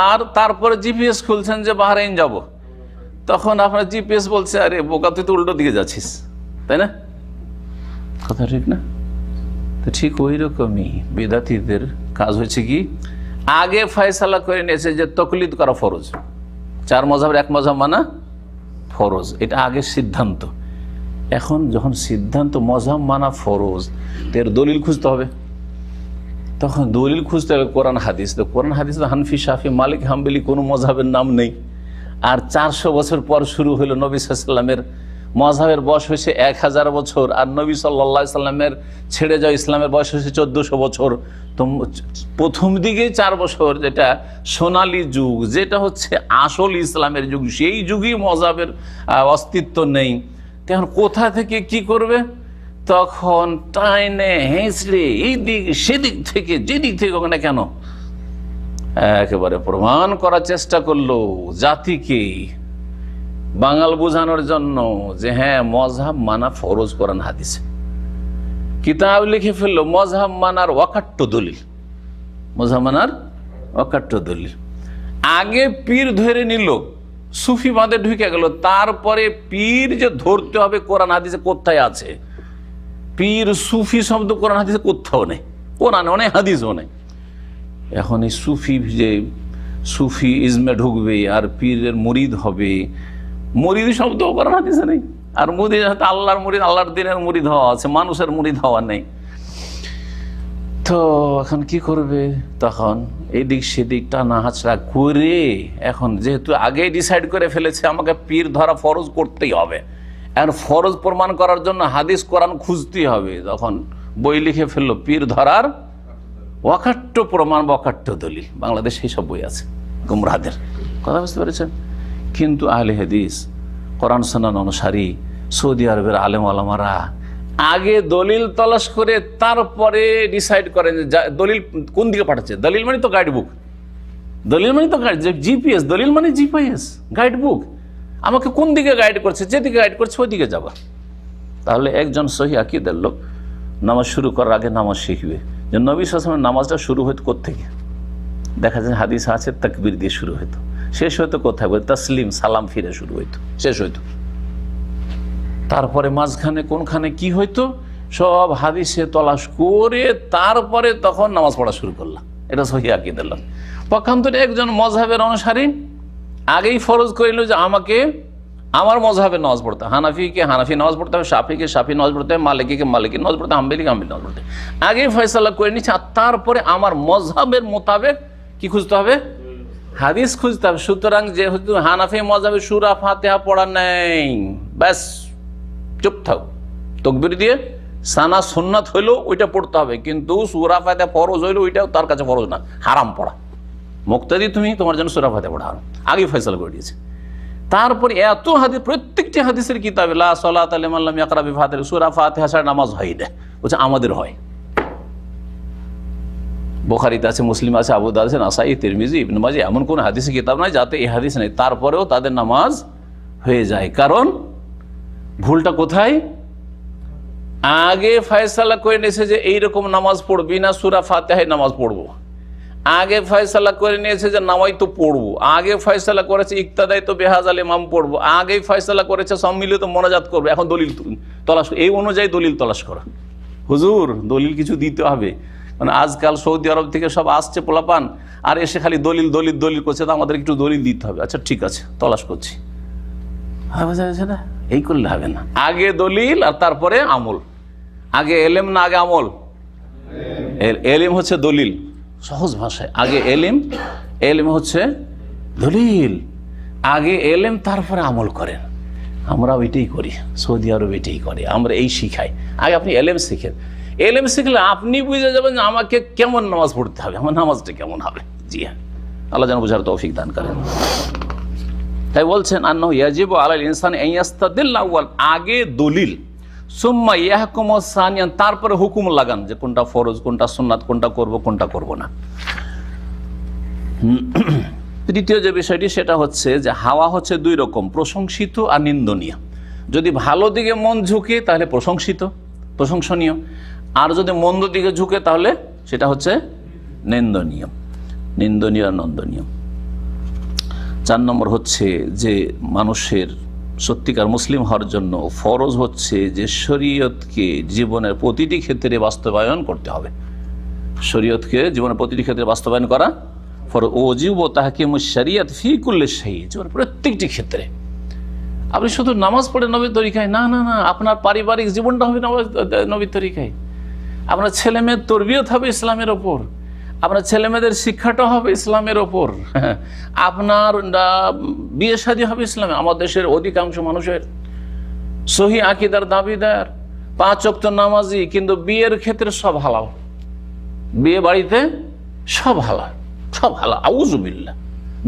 আর তারপরে জিপিএস খুলছেন যে বাহরাইন যাব, তখন আপনার জিপিএস বলছে আরে বোকা তুই তো উল্টো দিকে যাচ্ছিস, তাই না? কথা ঠিক না? তো ঠিক ওই রকমই বেদাতীদের কাজ হয়েছে কি, আগে ফয়সালা করে নিয়েছে যে তকলিদ করা ফরজ, 4 মাযহাবের 1 মাযহাব মানা ফরজ, এটা আগে সিদ্ধান্ত। এখন যখন সিদ্ধান্ত মাযহাব মানা ফরজ, এর দলিল খুঁজতে হবে। তখন দলিল খুঁজতে হবে কোরআন হাদিস। তো কোরআন হাদিস তো হানফি, শাফি, মালিক, হাম্বলি কোনো মাযহাবের নাম নেই। আর 400 বছর পর শুরু হলো নবী সাল্লাল্লাহু আলাইহি ওয়াসাল্লামের মাযহাবের বয়স হয়েছে 1000 বছর, আর নবী সাল্লাল্লাহু আলাইহি ওয়াসাল্লামের ছেড়ে যাওয়া ইসলামের বয়স হয়েছে 1400 বছর। তো প্রথম দিকে 4 বছর যেটা সোনালী যুগ, যেটা হচ্ছে আসল ইসলামের যুগ, সেই যুগই মাযহাবের অস্তিত্ব নেই। তখন কোথা থেকে কি করবে? তখন টাইনে হেঁচড়ে এই দিক সেদিক থেকে, যেদিক থেকে ওখানে কেন একেবারে প্রমাণ করার চেষ্টা করলো জাতিকে, বাঙাল বোঝানোর জন্য যে হ্যাঁ মাযহাব মানা ফরজ কোরআন হাদিসে। কিতাব লিখে ফেললো মাযহাব মানার ওয়াকাট্ট দলিল, মাযহাব মানার ওয়াকাট্ট দলিল। আগে পীর ধরে নিল, সুফি বাঁধে ঢুকে গেল, তারপরে পীর যে ধরতে হবে কোরআন হাদিসে কোথায় আছে? পীর সুফি শব্দ কোরআন হাদিসে কোথাও নেই, কোরআনে অনেক হাদিসও নেই। এখন এই সুফি যে সুফি ইজমে ঢুকবে আর পীরের মুরিদ হবে, মুরিদ শব্দ কোরআন হাদিসে নেই। আর মুরিদ আল্লাহর মুরিদ, আল্লাহর দিনের মুরিদ হওয়া আছে, মানুষের মুরিদ হওয়া নেই। তো এখন কি করবে? তখন এদিক সেদিক টানা হাঁচড়া করে, এখন যেহেতু আগেই ডিসাইড করে ফেলেছে আমাকে পীর ধরা ফরজ করতেই হবে, আর ফরজ প্রমাণ করার জন্য হাদিস কোরআন খুঁজতেই হবে, তখন বই লিখে ফেললো পীর ধরার ওয়াকাট্ট প্রমাণ বা ওয়াকাট্ট দলিল। বাংলাদেশে এইসব বই আছে গুমরাহদের, কথা বুঝতে পেরেছেন? কিন্তু আহলে হাদিস, কোরআন সুন্নাহ অনুসারী সৌদি আরবের আলেম ওলামারা আগে দলিল তলাশ করে তারপরে ডিসাইড করেন যে দলিল কোন দিকে পাঠাচ্ছে। দলিল মানে তো গাইড বুক, দলিল মানে তো জিপিএস, দলিল মানে জিপিএস, গাইড বুক। আমাকে কোন দিকে গাইড করছে, যেদিকে গাইড করছে ওই দিকে যাবা। তাহলে একজন সহি আকীদার লোক নামাজ শুরু করার আগে নামাজ শিখবে যে নবী সাল্লাল্লাহু আলাইহি ওয়াসাল্লাম নামাজটা শুরু হতো কোত্থেকে? দেখা যায় হাদিস আছে তাকবীর দিয়ে শুরু হতো, শেষ হয়তো কোথায় বলে তাসলিম সালাম ফিরে শুরু হইতো, শেষ হইতো। তারপরে মাঝখানে কোনখানে কি হইতো সব হাদিসে তলাশ করে তারপরে তখন নামাজ পড়া শুরু করলাম। এটা সহি আকীদার লোক। পক্ষান্তরে একজন মযহাবের অনুসারী আগেই ফরজ করিল যে আমাকে আমার মযহাবে নামাজ পড়তে, হানাফিকে হানাফি নামাজ পড়তে হবে, শাফিকে শাফি নামাজ পড়তে হবে, মালিকিকে মালিকি নামাজ পড়তে হবে, হাম্বলিকে হাম্বলি নামাজ পড়তে হবে। আগেই ফয়সালা করে নিচ্ছে, আর তারপরে আমার মযহাবের মোতাবেক কি খুঁজতে হবে? হাদিস খুঁজতে হবে। সুতরাং যেহেতু হানাফি মযহাবে সূরা ফাতিহা পড়া নেই, ব্যাস চুপ থাক, তাকবীর দিয়ে সানা সুন্নাত হইলো ওইটা পড়তে হবে, কিন্তু সূরা ফাতিহা ফরজ হইলো ওইটাও তার কাছে ফরজ না, হারাম পড়া। মুক্তাদি তুমি, তোমার জন্য সূরা ফাতিহা পড়া হারাম, আগেই ফয়সালা করে দিয়েছে। তারপরে এত হাদিস, প্রত্যেকটি হাদিসের কিতাবে লা সালাতা লিমান লাম ইয়াকরা বিফাতিহা, সূরা ফাতিহা ছাড়া নামাজ হয় না, বলছে আমাদের হয়। বুখারীতে আছে, মুসলিম আছে, আবু দাউদ আছে, নাসাই, তিরমিজি, ইবনে মাজাহ, এমন কোন হাদিসের কিতাব নাই যাতে এই হাদিস নেই, তারপরেও তাদের নামাজ হয়ে যায়। কারণ ভুলটা কোথায়? আগে ফয়সালা করে নিয়েছে যে এইরকম নামাজ পড়বি না, সূরা ফাতিহায় নামাজ পড়বো। আগে ফয়সালা করে নিয়েছে যে নামাই তো পড়বো। আগে ফয়সালা করেছে ইক্তাদাই তো বেহাজাল ইমাম পড়বো। আগেই ফয়সালা করেছে সম্মিলিত মোনাজাত করবো। এখন দলিল তলাশ, এই অনুযায়ী দলিল তলাশ করা। হুজুর দলিল কিছু দিতে হবে, মানে আজকাল সৌদি আরব থেকে সব আসছে পোলাপান, আর এসে খালি দলিল দলিল দলিল করছে, তো আমাদের একটু দলিল দিতে হবে। আচ্ছা ঠিক আছে, তলাশ করছি। বোঝা গেছে না? এই করলে হবে না, আগে দলিল আর তারপরে আমল। আগে এলেম না আগে আমল? এলিম হচ্ছে দলিল, সহজ ভাষায় আগে এলিম, এলিম হচ্ছে দলিল। আগে এলেম তারপরে আমল করেন। আমরা ওইটাই করি, সৌদি আরব এটাই করে, আমরা এই শিখাই। আগে আপনি এলেম শিখেন, এলেম শিখলে আপনি বুঝে যাবেন যে আমাকে কেমন নামাজ পড়তে হবে, আমার নামাজটা কেমন হবে। জি হ্যাঁ, আল্লাহ যেন বোঝার তৌফিক দান করেন। তাই বলছেন আন্নাহু ইয়াজিবু আলাল ইনসানি আন ইয়াস্তাদিল্লা আউয়াল, আগে দলিল, সুম্মা ইয়াহকুম সানিয়ান, তারপরে হুকুম লাগান যে কোনটা ফরজ, কোনটা সুন্নাত, কোনটা করব, কোনটা করব না। তৃতীয় যে বিষয়টি সেটা হচ্ছে যে হাওয়া হচ্ছে দুই রকম, প্রশংসিত আর নিন্দনীয়। যদি ভালো দিকে মন ঝুঁকে তাহলে প্রশংসিত, প্রশংসনীয়, আর যদি মন্দ দিকে ঝুঁকে তাহলে সেটা হচ্ছে নিন্দনীয়, নিন্দনীয় আর নন্দনীয়। 4 নম্বর হচ্ছে যে মানুষের সত্যিকার মুসলিম হওয়ার জন্য ফরজ হচ্ছে যে শরীয়তকে জীবনের প্রতিটি ক্ষেত্রে বাস্তবায়ন করতে হবে। শরীয়তকে জীবনের প্রতিটি ক্ষেত্রে বাস্তবায়ন করা ফরজ। ওয়াজিব তাহকিমুশ শরিয়ত ফি কুল্লি শাই, জীবনের প্রত্যেকটি ক্ষেত্রে। আপনি শুধু নামাজ পড়ে নবীর তরিকায় না, না না, আপনার পারিবারিক জীবনটা হবে নবীর তরিকায়, আপনার ছেলে মেয়ের তরবিয়ত হবে ইসলামের ওপর, আপনার ছেলে মেয়েদের শিক্ষাটা হবে ইসলামের ওপর, আপনার বিয়ে শাদী হবে ইসলামে। আমার দেশের অধিকাংশ মানুষের সহি আকীদার দাবিদার, 5 ওয়াক্ত নামাজি, কিন্তু বিয়ের ক্ষেত্রে সব হালাল, বিয়ে বাড়িতে সব হালাল, সব হালাল। আউযুবিল্লাহ,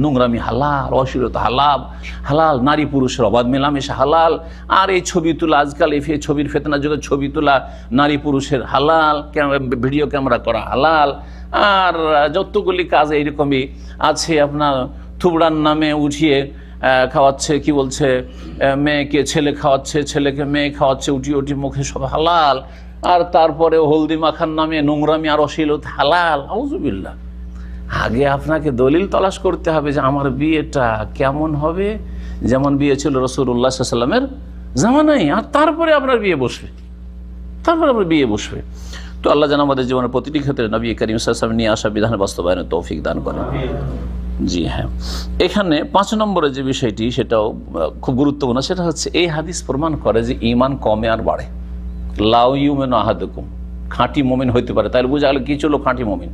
নোংরামি হালাল, অশ্লীলতা হালাল, হালাল, নারী পুরুষের অবাধ মেলামেশা হালাল। আর এই ছবি তোলা, আজকাল এই ছবির ফেতনা যুগে ছবি তোলা নারী পুরুষের হালাল, ভিডিও ক্যামেরা করা হালাল। আর যতগুলি কাজ এইরকমই আছে, আপনার থুবড়ার নামে উঠিয়ে খাওয়াচ্ছে, কি বলছে, মেয়েকে ছেলে খাওয়াচ্ছে, ছেলেকে মেয়ে খাওয়াচ্ছে, উঠিয়ে উঠিয়ে মুখে সব হালাল। আর তারপরে হলদি মাখার নামে নোংরামি আর অশ্লীলতা হালাল। আউযুবিল্লাহ। আগে আপনাকে দলিল তলাশ করতে হবে যে আমার বিয়েটা কেমন হবে, যেমন বিয়ে ছিল রাসূলুল্লাহ সাল্লাল্লাহু আলাইহি ওয়াসাল্লামের জামানায়, আর তারপরে আপনার বিয়ে বসবে, তারপরে আপনার বিয়ে বসবে। তো আল্লাহ যেন আমাদের জীবনের প্রতিটি ক্ষেত্রে নবী করিম সাল্লাল্লাহু আলাইহি ওয়াসাল্লাম নিয়ে আসা বিধানের বাস্তবায়নের তৌফিক দান করেন। জি হ্যাঁ, এখানে 5 নম্বরে যে বিষয়টি সেটাও খুব গুরুত্বপূর্ণ, সেটা হচ্ছে এই হাদিস প্রমাণ করে যে ঈমান কমে আর বাড়ে। লাউ ইউমিনু আহাদুকুম, খাঁটি মুমিন হইতে পারে। তাহলে বোঝা গেল কি ছিল খাঁটি মুমিন?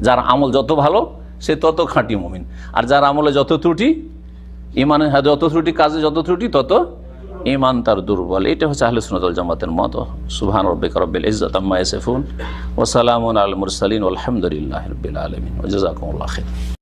যার আমল যত ভালো সে তত খাঁটি মুমিন, আর যার আমলে যত ত্রুটি, ঈমানে যত ত্রুটি, কাজে যত ত্রুটি, তত ঈমান তার দুর্বল। এটা হচ্ছে আহলে সুন্নাত ওয়াল জামাতের মত। সুবহান রাব্বিকা রাব্বিল ইজ্জাতি আম্মা ইয়াসিফুন ওয়া সালামুন আলাল মুরসালিন ওয়া আলহামদুলিল্লাহি রাব্বিল আলামিন ওয়া জাযাকুমুল্লাহু খাইরান।